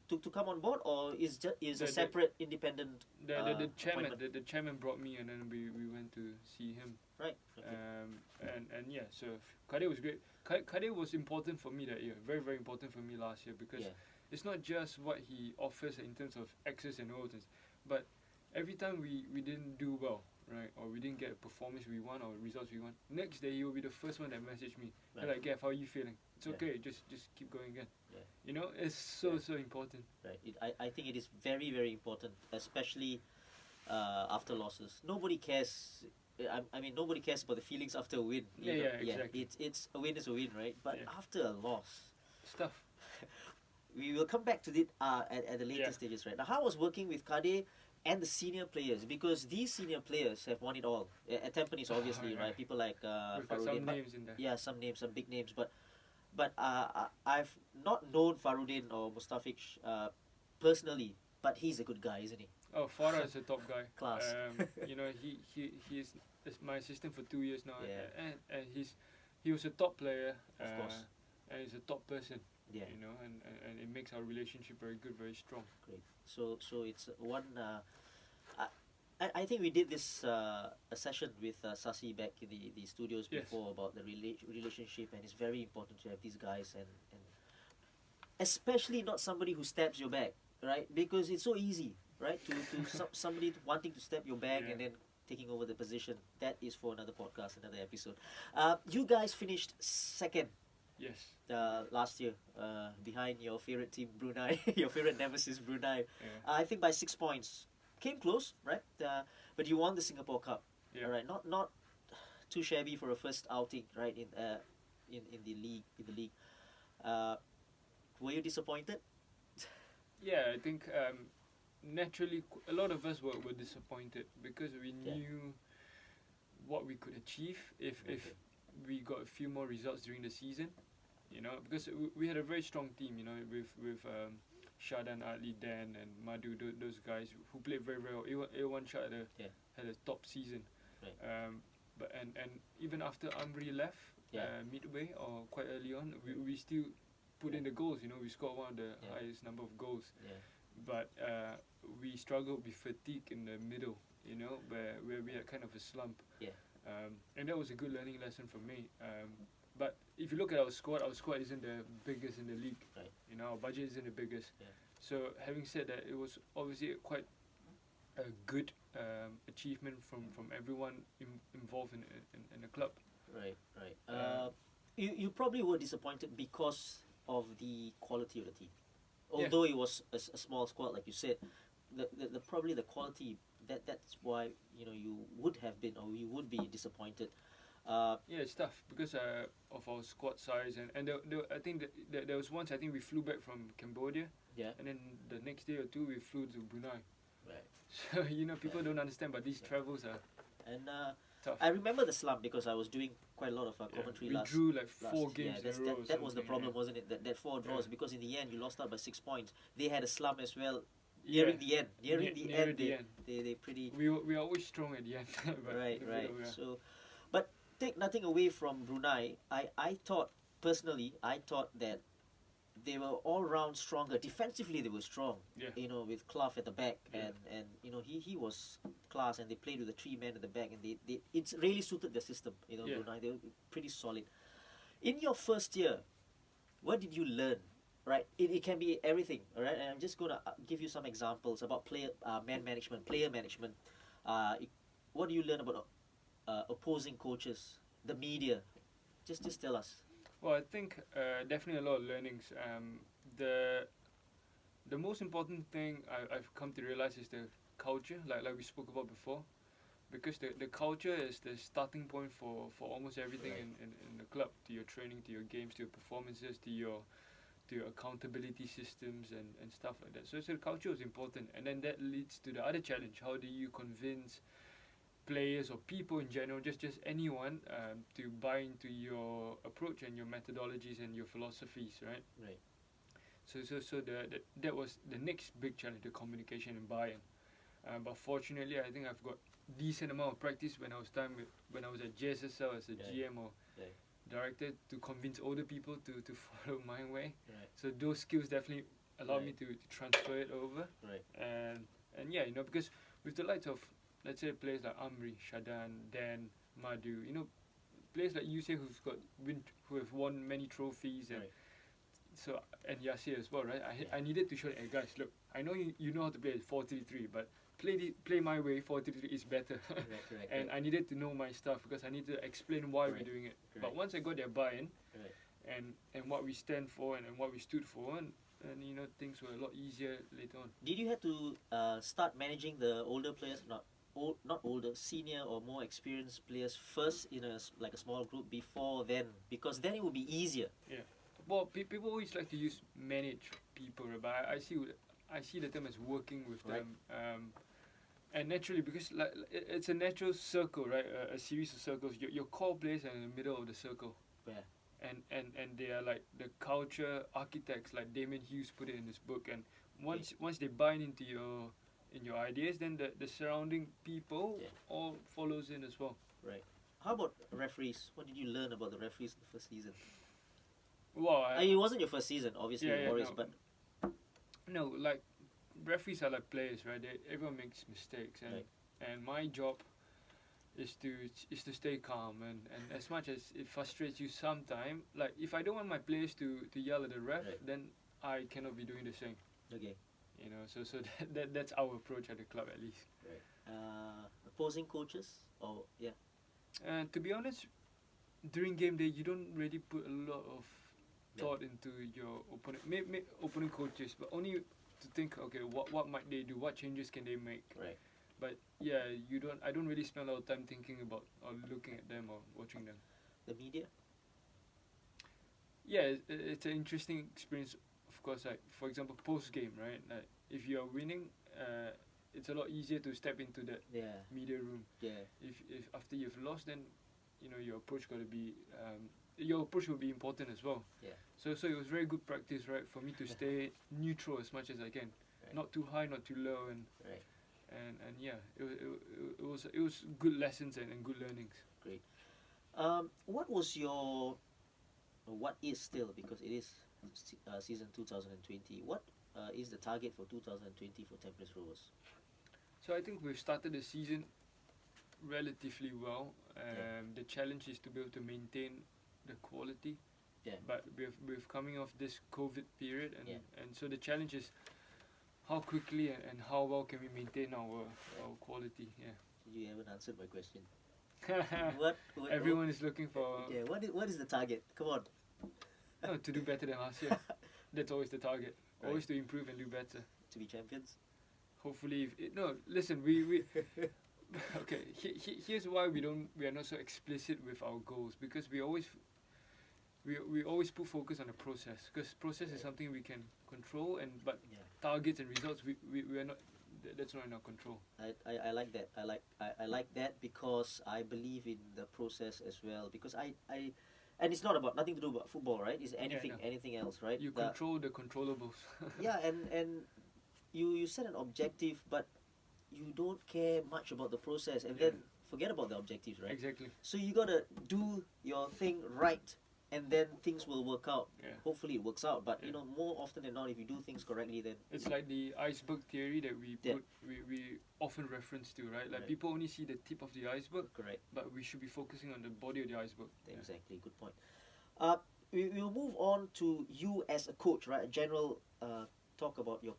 to come on board, or is a The- separate independent? The chairman appointment? the chairman brought me, and then we went to see him. Right. Okay. And yeah, so Kadir was great. Kadir was important for me that year. Very, very important for me last year, because Yeah. it's not just what he offers in terms of X's and O's, but every time we didn't do well, right, or we didn't get a performance we want or results we want, next day he will be the first one that messaged me. Right. Like, Gav, how are you feeling? It's Yeah. okay, just keep going again. Yeah. You know, it's so important. Right. I think it is very, very important, especially after losses. Nobody cares. I mean, nobody cares about the feelings after a win. You know? Exactly. It's a win is a win, right? But Yeah. after a loss, Stuff. we will come back to it at the later Yeah. stages, right? Now, how was working with Kadir and the senior players, because these senior players have won it all at Tampines, obviously, Yeah. right? People like We've got some Farudin, but- names in there. yeah, some names, some big names, but I've not known Farudin or Mustafiq personally, but he's a good guy, isn't he? Oh, Farah is a top guy. Class. You know, he is my assistant for 2 years now, Yeah. and he was a top player. Of course. And he's a top person. Yeah, You know, and it makes our relationship very good, very strong. great. So it's one. I think we did this a session with Sasi back in the studios Yes. before about the relationship, and it's very important to have these guys, and especially not somebody who stabs your back, right? Because it's so easy, right? To somebody wanting to stab your back Yeah. and then taking over the position. That is for another podcast, another episode. You guys finished second Yes. last year, behind your favorite team, Brunei, your favorite nemesis, Brunei. Yeah. I think by 6 points. Came close, right? But you won the Singapore Cup. Yeah. All right, not too shabby for a first outing, right? In the league. Were you disappointed? Yeah, I think naturally a lot of us were disappointed because we Yeah. knew what we could achieve if Okay. we got a few more results during the season. You know, because we had a very strong team. You know, with Shadan, Adli, Dan, and Madhu, those guys who played very well. A1 Shah had a top season. Right. But and even after Amri left midway or quite early on, we still put in the goals. You know, we scored one of the highest number of goals. Yeah. But we struggled with fatigue in the middle. You know, where we had kind of a slump. Yeah. And that was a good learning lesson for me. But if you look at our squad isn't the biggest in the league. Right. You know, our budget isn't the biggest. Yeah. So having said that, it was obviously quite a good achievement from everyone involved in the club. Right. You probably were disappointed because of the quality of the team. Although it was a small squad, like you said, the probably the quality, that's why you would have been, or you would be disappointed. Yeah, it's tough because of our squad size, and I think that there was once I think we flew back from Cambodia, Yeah. and then the next day or two we flew to Brunei. Right. So people don't understand, but these travels are And tough. I remember the slump because I was doing quite a lot of commentary we last. drew like last- 4 games in a row. that was the something, problem, yeah. wasn't it? That 4 draws, Yeah. because in the end you lost out by 6 points. They had a slump as well. Yeah. Nearing the end, Near the end. they pretty We are always strong at the end. But right. in the middle, yeah. So, but take nothing away from Brunei. I thought personally, that they were all round stronger. Defensively, they were strong. Yeah. With Clough at the back, Yeah. and he was class, and they played with the 3 men at the back, and they it's really suited their system. Yeah. Brunei, they were pretty solid. In your first year, what did you learn? Right, it can be everything. All right, and I'm just gonna give you some examples about player management. What do you learn about opposing coaches, the media? Just tell us. Well, I think definitely a lot of learnings. The most important thing I've come to realize is the culture, like we spoke about before, because the culture is the starting point for almost everything Right. in the club, to your training, to your games, to your performances, to your accountability systems and stuff like that. So the culture is important, and then that leads to the other challenge. How do you convince players or people in general, just anyone, to buy into your approach and your methodologies and your philosophies, right? Right. So that was the next big challenge, the communication and buy-in. But fortunately, I think I've got decent amount of practice when I was at JSSL as a GM or director, to convince older people to follow my way. Right. So those skills definitely allowed me Right. to transfer it over. Right. And yeah, because with the likes of, let's say, players like Amri, Shadan, Dan, Madhu, players like Yusei who have won many trophies, and Right. so, and Yasir as well, right? I needed to show that, guys, look, I know you know how to play 4-3-3, but play my way. 4-3-3 is better. Correct. And I needed to know my stuff because I need to explain why we're doing it. But Correct. once I got their buy-in, Right. and what we stand for and what we stood for, and things were a lot easier later on. Did you have to start managing the older players, not older, senior or more experienced players first in a small group before then? Because then it would be easier. Yeah. Well, people always like to use manage people, right? But I see the term as working with Right. them. And naturally, because it's a natural circle, right? A series of circles. Your core players are in the middle of the circle. Yeah. And they are like the culture architects, like Damien Hughes put it in his book. And once they buy into your ideas, then the surrounding people all follows in as well. Right. How about referees? What did you learn about the referees in the first season? Well, It wasn't your first season, obviously, Boris, no. but No, like referees are like players, right? Everyone makes mistakes, and Right. and my job is to stay calm, and as much as it frustrates you sometime, like if I don't want my players to yell at the ref, Right. then I cannot be doing the same. okay. So that's our approach at the club, at least. Right. Opposing coaches, or yeah. And to be honest, during game day, you don't really put a lot of thought into your opponent, opponent coaches, but only to think, okay, what might they do? What changes can they make? Right. But yeah, I don't really spend a lot of time thinking about or looking at them or watching them. The media. Yeah, it's an interesting experience. Of course, like for example, post game, right? Like if you are winning, it's a lot easier to step into that Yeah. media room. Yeah. If after you've lost, then your approach got to be your approach will be important as well. Yeah. So it was very good practice, right, for me to stay neutral as much as I can, Right. not too high, not too low, and Right. and yeah, it was good lessons and good learnings. Great. What is still, because it is season 2020, what is the target for 2020 for Tampines Rovers? So I think we've started the season relatively well. The challenge is to be able to maintain the quality. Yeah. But we've coming off this COVID period, and Yeah. and so the challenge is how quickly and how well can we maintain our quality. Yeah. You haven't answered my question. what Everyone is looking for. what is the target? Come on. No, to do better than last year. That's always the target. Right. Always to improve and do better. To be champions. Hopefully, no. Listen, we okay. Here's why we are not so explicit with our goals, because we always put focus on the process, because process is something we can control, and but Yeah. targets and results we are not. That's not in our control. I like that. I like that because I believe in the process as well. Because I and it's not about nothing to do about football, right? It's anything no. anything else, right? You control the controllables. Yeah, and you set an objective, but you don't care much about the process, and then forget about the objectives, right? Exactly. So you gotta do your thing right, and then things will work out. Yeah. Hopefully it works out, but Yeah. you know, more often than not, if you do things correctly, then It's like the iceberg theory that Yeah. we often reference to, right? Like Right. people only see the tip of the iceberg, correct. but we should be focusing on the body of the iceberg. Exactly, good point. We'll move on to you as a coach, right? A general talk about your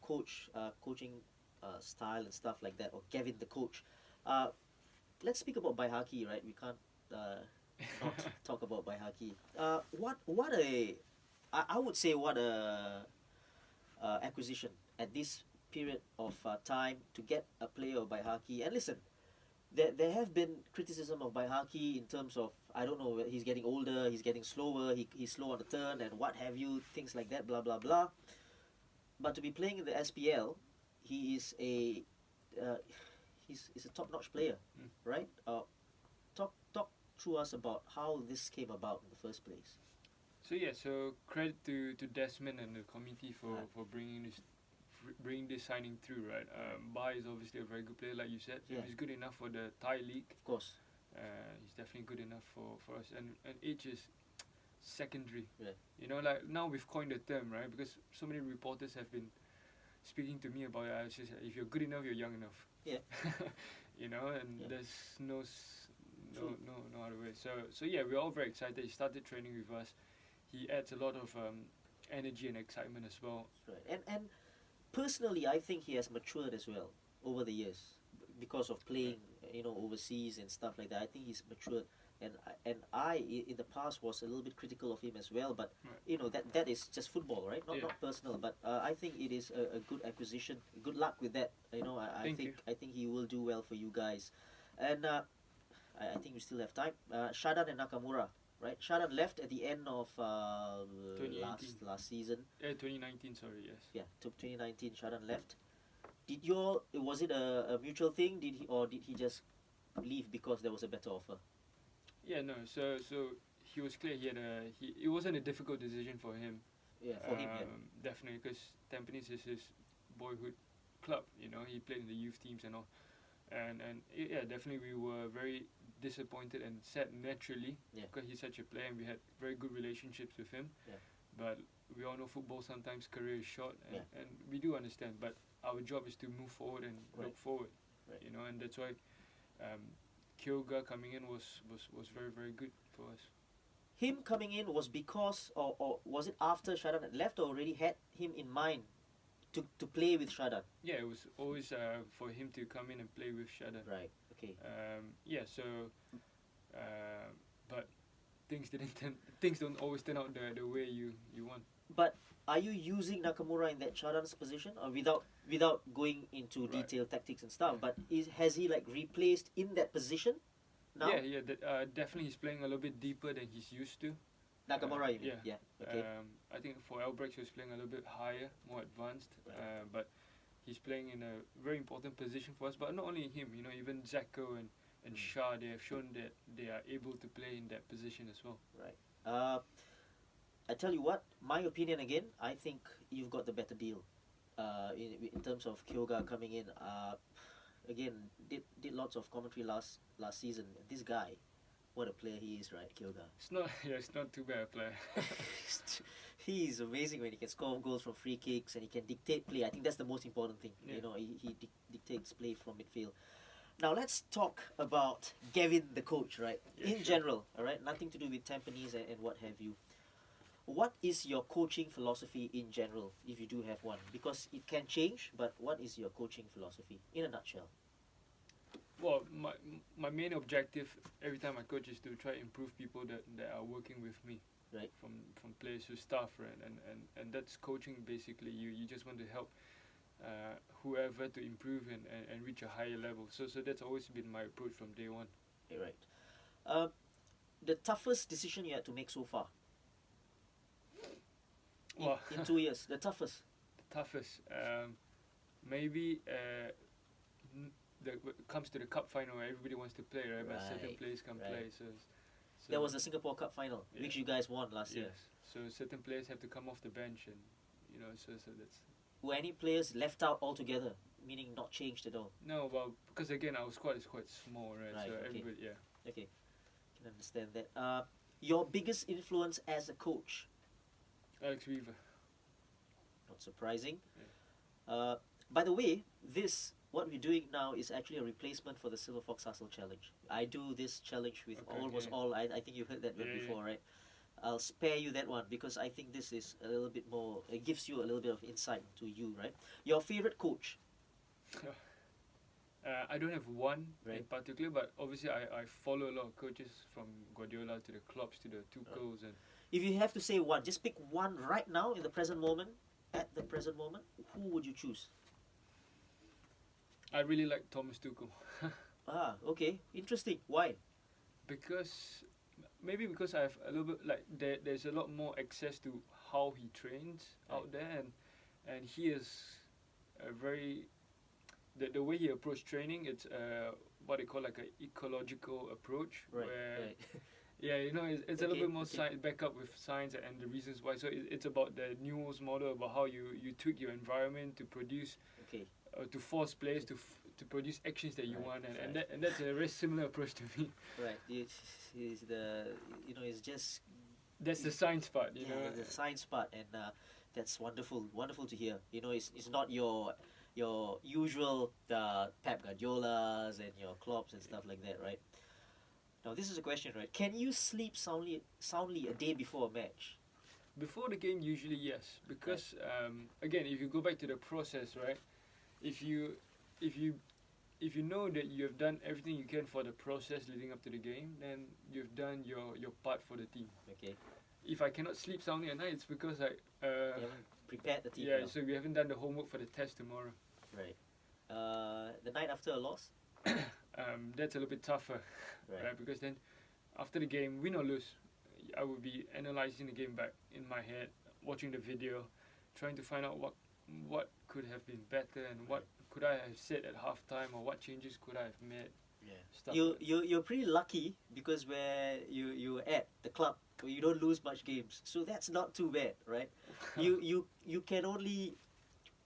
coaching style and stuff like that, or Gavin the coach. Let's speak about Baihakki, right? We can't not talk about Baihakki. I would say what a acquisition at this period of time to get a player of Baihakki. And listen, there have been criticism of Baihakki in terms of, I don't know, he's getting older, he's getting slower, he's slow on the turn and what have you, things like that, blah blah blah. But to be playing in the SPL, he is he's a top-notch player, right? Talk to us about how this came about in the first place. So credit to Desmond and the committee for Right. for bringing this signing through, right? Bai is obviously a very good player, like you said. Yeah. If he's good enough for the Thai league, Of course, he's definitely good enough for us. And age is secondary. Yeah. You know, like now we've coined the term, right? Because so many reporters have been speaking to me about it. I just, if you're good enough, you're young enough. Yeah. You know, and Yeah. there's no True. other way. So yeah, we're all very excited. He started training with us. He adds a lot of energy and excitement as well. right. And personally, I think he has matured as well over the years because of playing, overseas and stuff like that. I think he's matured, and I in the past was a little bit critical of him as well. But Right. that is just football, right? Not Yeah. not personal. But I think it is a good acquisition. Good luck with that. I Thank think he will do well for you guys, and I think we still have time. Shadan and Nakamura, right? Shadan left at the end of 2018. last season. 2019, sorry, yes. Yeah, 2019. Shadan left. Was it a mutual thing? Did he just leave because there was a better offer? Yeah, no. So he was clear. It wasn't a difficult decision for him. Yeah, for him. Yeah. Definitely, because Tampines is his boyhood club. You know, he played in the youth teams and all, and yeah, definitely we were very disappointed and sad naturally, Yeah. because he's such a player and we had very good relationships with him. Yeah. But we all know football sometimes career is short, and, Yeah. and we do understand. But our job is to move forward and Right. look forward. Right. You know, and that's why Kyoga coming in was very, very good for us. Him coming in was because, or was it after Shadan had left, or already had him in mind to play with Shadan? Yeah, it was always for him to come in and play with Shadan. Right. Okay. Yeah, so but things don't always turn out the way you want. But are you using Nakamura in that Shadan's position, or without going into Right. detailed tactics and stuff? Yeah. But has he like replaced in that position now? Yeah, definitely he's playing a little bit deeper than he's used to. Nakamura, you mean? Yeah. Okay. I think for Albrecht he was playing a little bit higher, more advanced, Right. but he's playing in a very important position for us. But not only him, you know, even Zako and Shah, they have shown that they are able to play in that position as well. Right. I tell you what, my opinion again, I think you've got the better deal. In terms of Kyoga coming in, again did lots of commentary last season. This guy, what a player he is, right, Kyoga? It's not too bad a player. He's amazing when he can score goals from free kicks and he can dictate play. I think that's the most important thing. Yeah. You know, he dictates play from midfield. Now let's talk about Gavin the coach, right? Yeah, In sure. general, all right, nothing to do with Tampines and what have you. What is your coaching philosophy in general, if you do have one? Because it can change, but what is your coaching philosophy in a nutshell? well, my main objective every time I coach is to try to improve people that are working with me. Right. From players to staff, right? And that's coaching basically. You just want to help whoever to improve and reach a higher level. So that's always been my approach from day one. Right. The toughest decision you had to make so far in 2 years, the toughest. The toughest, maybe when it comes to the cup final, where everybody wants to play, right? But certain players can't play. So that was the Singapore Cup final, which you guys won last year. So certain players have to come off the bench, and so that's. Were any players left out altogether, meaning not changed at all? No, well, because again, our squad is quite small, right? So everybody, Okay, can understand that. Your biggest influence as a coach? Alex Weaver. Not surprising. By the way, what we're doing now is actually a replacement for the Silverfox Hustle Challenge. I do this challenge with almost all. I think you've heard that one before, right? I'll spare you that one because I think this is a little bit more. It gives you a little bit of insight to you, right? Your favorite coach? I don't have one in particular, but obviously I follow a lot of coaches from Guardiola to the Klopps to the Tuchels and. If you have to say one, just pick one right now in the present moment. At the present moment, who would you choose? I really like Thomas Tuchel. Okay, interesting. Why? Because I have a little bit like there's a lot more access to how he trains out there, and he is a very the way he approaches training. It's what they call like an ecological approach, where it's a little bit more back up with science and the reasons why. So it's about the Newell's model, about how you tweak your environment to produce. To force players to produce actions that you want, and that's a very similar approach to me. Right, it's just that's the science part, you know. The science part, and that's wonderful to hear. It's not your usual Pep Guardiolas and your Klopps and stuff like that, right? Now this is a question, right? Can you sleep soundly a day before a match? Before the game, usually yes, because again, if you go back to the process, right? If you know that you have done everything you can for the process leading up to the game, then you've done your part for the team. Okay. If I cannot sleep soundly at night, it's because you haven't prepared the team. Yeah, so we haven't done the homework for the test tomorrow. Right. The night after a loss? That's a little bit tougher, right? Because then, after the game, win or lose, I will be analysing the game back in my head, watching the video, trying to find out what could have been better and what could I have said at halftime, or what changes could I have made. Yeah. You're pretty lucky because where you're at the club, where you don't lose much games, so that's not too bad, right? you can only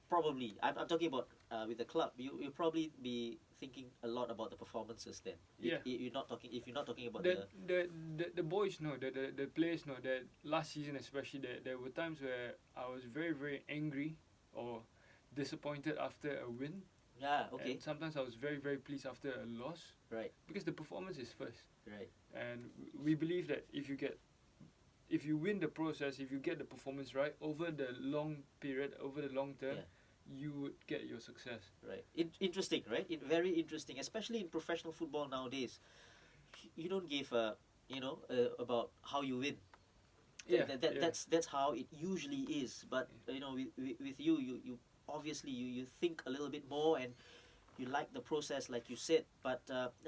probably I'm talking about with the club. You probably be thinking a lot about the performances then. Yeah. If you're not talking about the boys know, the players know that last season especially there were times where I was very, very angry or disappointed after a win. Yeah, okay. And sometimes I was very, very pleased after a loss. Right. Because the performance is first. Right. And we believe that if you win the process, if you get the performance right over the long period, over the long term, you would get your success. Right. Interesting, right? Very interesting, especially in professional football nowadays. You don't give about how you win. That's how it usually is. But with you obviously you think a little bit more and you like the process, like you said. But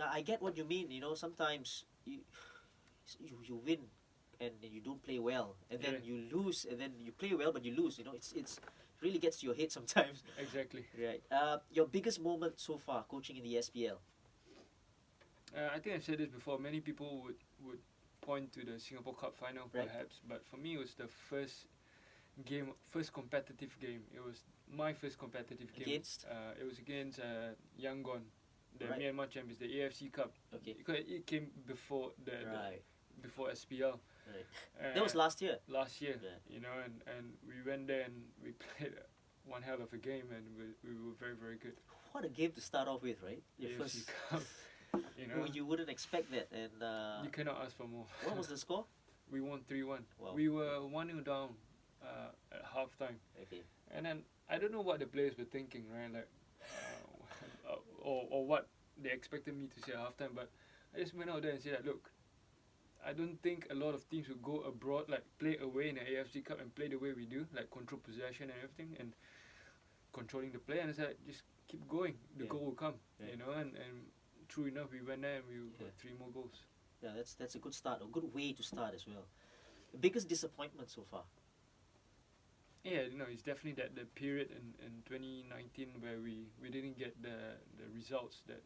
I get what you mean. Sometimes you win and you don't play well, and then you lose, and then you play well but you lose. It's really gets to your head sometimes. Exactly. Right. Your biggest moment so far coaching in the SPL? I think I've said this before. Many people would point to the Singapore Cup final, perhaps, but for me it was the first competitive game. It was my first competitive game. Against? It was against Yangon, the Myanmar champions, the AFC Cup. Okay. Because it came before before SPL. Right. That was last year. Last year, and we went there and we played one hell of a game, and we were very, very good. What a game to start off with, right? Your AFC first Cup. You wouldn't expect that, and you cannot ask for more. What was the score? We won 3-1. Wow. We were 1-0 down at halftime. Okay. And then I don't know what the players were thinking, right? Like, or what they expected me to say at halftime, but I just went out there and said that, look, I don't think a lot of teams would go abroad, like play away in the AFC Cup and play the way we do, like control possession and everything, and controlling the play. And I said, just keep going, the goal will come, you know. And true enough, we went there and we got 3 more goals. Yeah, that's a good start, a good way to start as well. The biggest disappointment so far? Yeah, you know, it's definitely that the period in 2019 where we didn't get the results that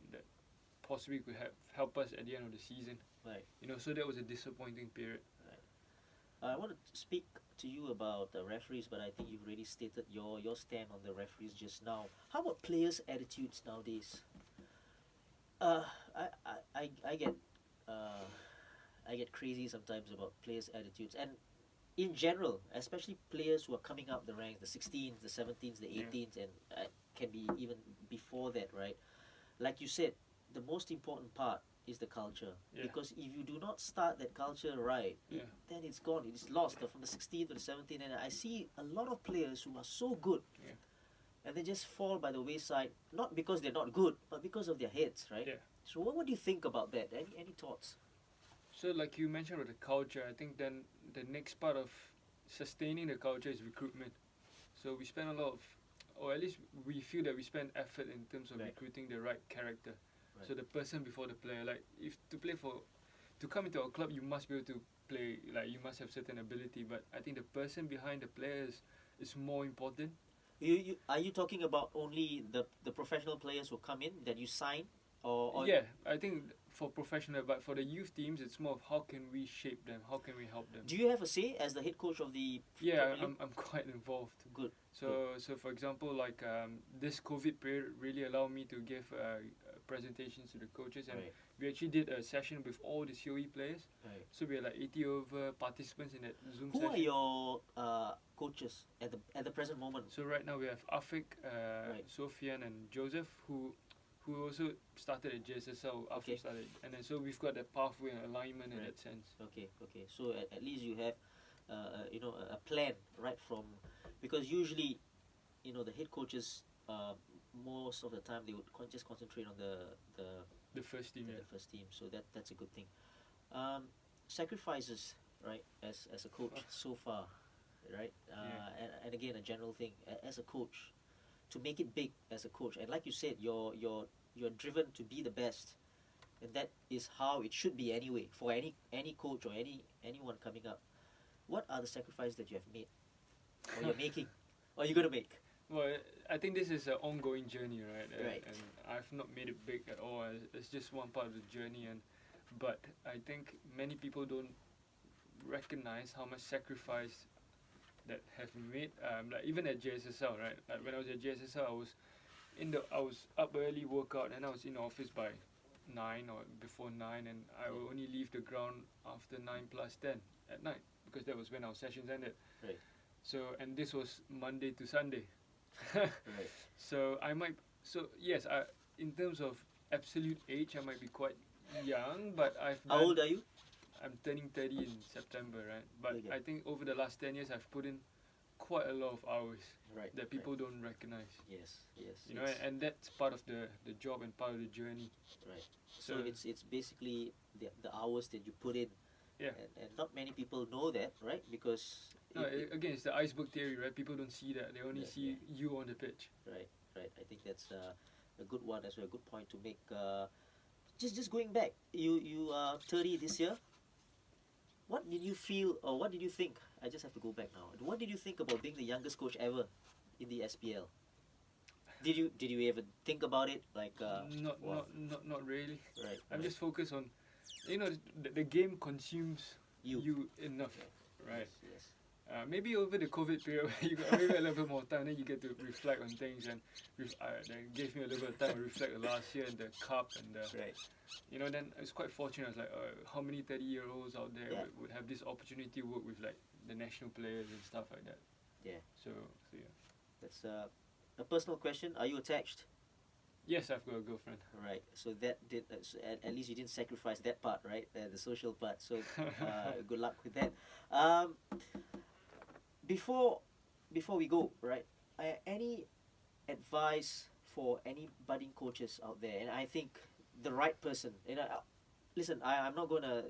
possibly could help us at the end of the season. Right. You know, so that was a disappointing period. Right. I want to speak to you about the referees, but I think you've already stated your stand on the referees just now. How about players' attitudes nowadays? I get crazy sometimes about players' attitudes, and in general, especially players who are coming up the ranks, the 16s, the 17s, the 18s, and can be even before that, right? Like you said, the most important part is the culture, because if you do not start that culture right, then it's gone, it's lost from the 16th to the 17th. And I see a lot of players who are so good, and they just fall by the wayside, not because they're not good, but because of their heads, right? So what do you think about that? Any thoughts? So like you mentioned with the culture, I think then the next part of sustaining the culture is recruitment. So we spend a lot of, or at least we feel that we spend effort in terms of recruiting the right character. Right. So the person before the player, like if to come into our club, you must be able to play, like you must have certain ability. But I think the person behind the players is more important. Are you talking about only the professional players who come in that you sign? Or yeah, I think for professional, but for the youth teams, it's more of how can we shape them, how can we help them. Do you have a say as the head coach of the? Yeah, I'm quite involved. Good. So for example, like this COVID period really allowed me to give presentations to the coaches, and we actually did a session with all the COE players. Right. So we had like 80 over participants in that Zoom Who session. are your coaches at the present moment? So right now we have Afik, Sofian, and Joseph, who also started at JSSL after started, and then so we've got that pathway and alignment in that sense. Okay. So at least you have, a plan right from, because usually, the head coaches, most of the time they would just concentrate on the first team. The first team. So that's a good thing. Sacrifices, right? As a coach so far, right? And again, a general thing as a coach, to make it big as a coach, and like you said, you're driven to be the best, and that is how it should be anyway for any coach or anyone coming up. What are the sacrifices that you have made, or you're making, or you're gonna make? Well, I think this is an ongoing journey, right? Right. And I've not made it big at all. It's just one part of the journey, but I think many people don't recognize how much sacrifice that have been made. Like even at JSSL, right? Like when I was at JSSL, I was up early, workout, and I was in the office by 9 or before 9, and I will only leave the ground after 9+10 at night, because that was when our sessions ended. Right. So, and this was Monday to Sunday. Right. So yes, in terms of absolute age, I might be quite young, but How old are you? I'm turning 30 in September, right? But Okay. I think over the last 10 years, I've put in quite a lot of hours that people don't recognize. Yes. You know, and that's part of the job and part of the journey. Right. So it's basically the hours that you put in. Yeah. And not many people know that, right? Because again, it's the iceberg theory, right? People don't see that; they only see you on the pitch. Right. I think that's a good one as well. A good point to make. Just going back, you are 30 this year. What did you feel, or what did you think? I just have to go back now. What did you think about being the youngest coach ever in the SPL? Did you ever think about it? Like not really. Right. I'm just focused on, the game consumes you enough, right? Yes. Maybe over the COVID period, where you got maybe a little bit more time, then you get to reflect on things, and that gave me a little bit of time to reflect the last year and the cup and the. Right. Then I was quite fortunate. I was like, how many 30-year-olds out there would have this opportunity to work with like the national players and stuff like that. Yeah. So yeah. That's a personal question. Are you attached? Yes, I've got a girlfriend. Right. So that did at least you didn't sacrifice that part, right? The social part. So good luck with that. Before we go, right? Any advice for any budding coaches out there? And I think the right person. Listen, I'm not going to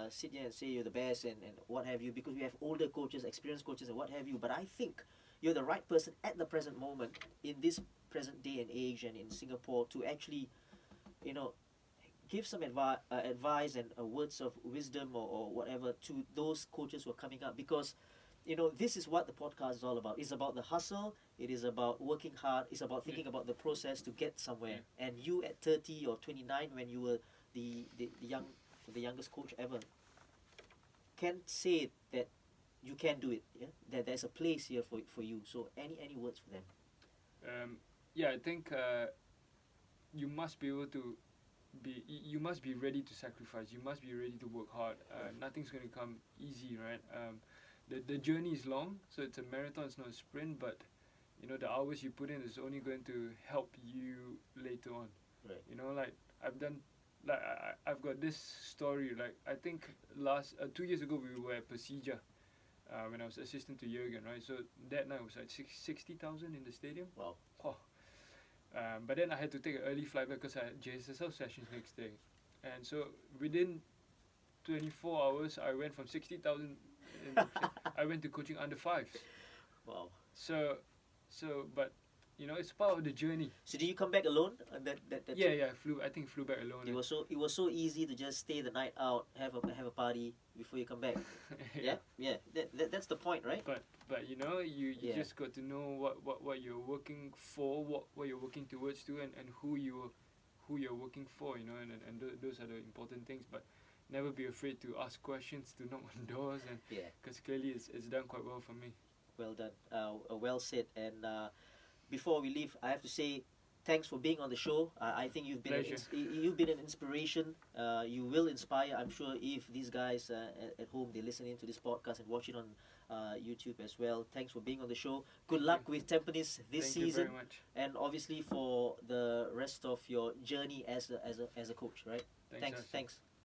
sit here and say you're the best and what have you, because we have older coaches, experienced coaches and what have you, but I think you're the right person at the present moment in this present day and age and in Singapore to actually, give some advice and words of wisdom or whatever to those coaches who are coming up, because this is what the podcast is all about. It's about the hustle, it is about working hard, it's about thinking about the process to get somewhere. And you at 30 or 29, when you were the youngest coach ever, can say that you can do it, that there's a place here for you. So any words for them? I think you must be able to you must be ready to sacrifice, you must be ready to work hard. Nothing's going to come easy, right? The journey is long, so it's a marathon, it's not a sprint, but the hours you put in is only going to help you later on. Right. Like I've got this story. Like I think 2 years ago we were at Persija when I was assistant to Jurgen, right? So that night was like 60,000 in the stadium. Wow. Oh. But then I had to take an early flight because I had JSSL sessions next day, and so within 24 hours I went from 60,000. I went to coaching under fives. Wow. So, but it's part of the journey. So did you come back alone? That Yeah. I flew back alone. It was so easy to just stay the night out, have a party before you come back. Yeah. That's the point, right? But you just got to know what you're working for, what you're working towards to, and who you're working for. And those are the important things. But never be afraid to ask questions, to knock on doors, and because clearly it's done quite well for me. Well done. Well said. And before we leave, I have to say thanks for being on the show. I think you've been an inspiration. You will inspire, I'm sure, if these guys at home, they listen into this podcast and watch it on YouTube as well. Thanks for being on the show. Good luck with Tampines this season. Thank you very much. And obviously for the rest of your journey as a coach, right? Thanks.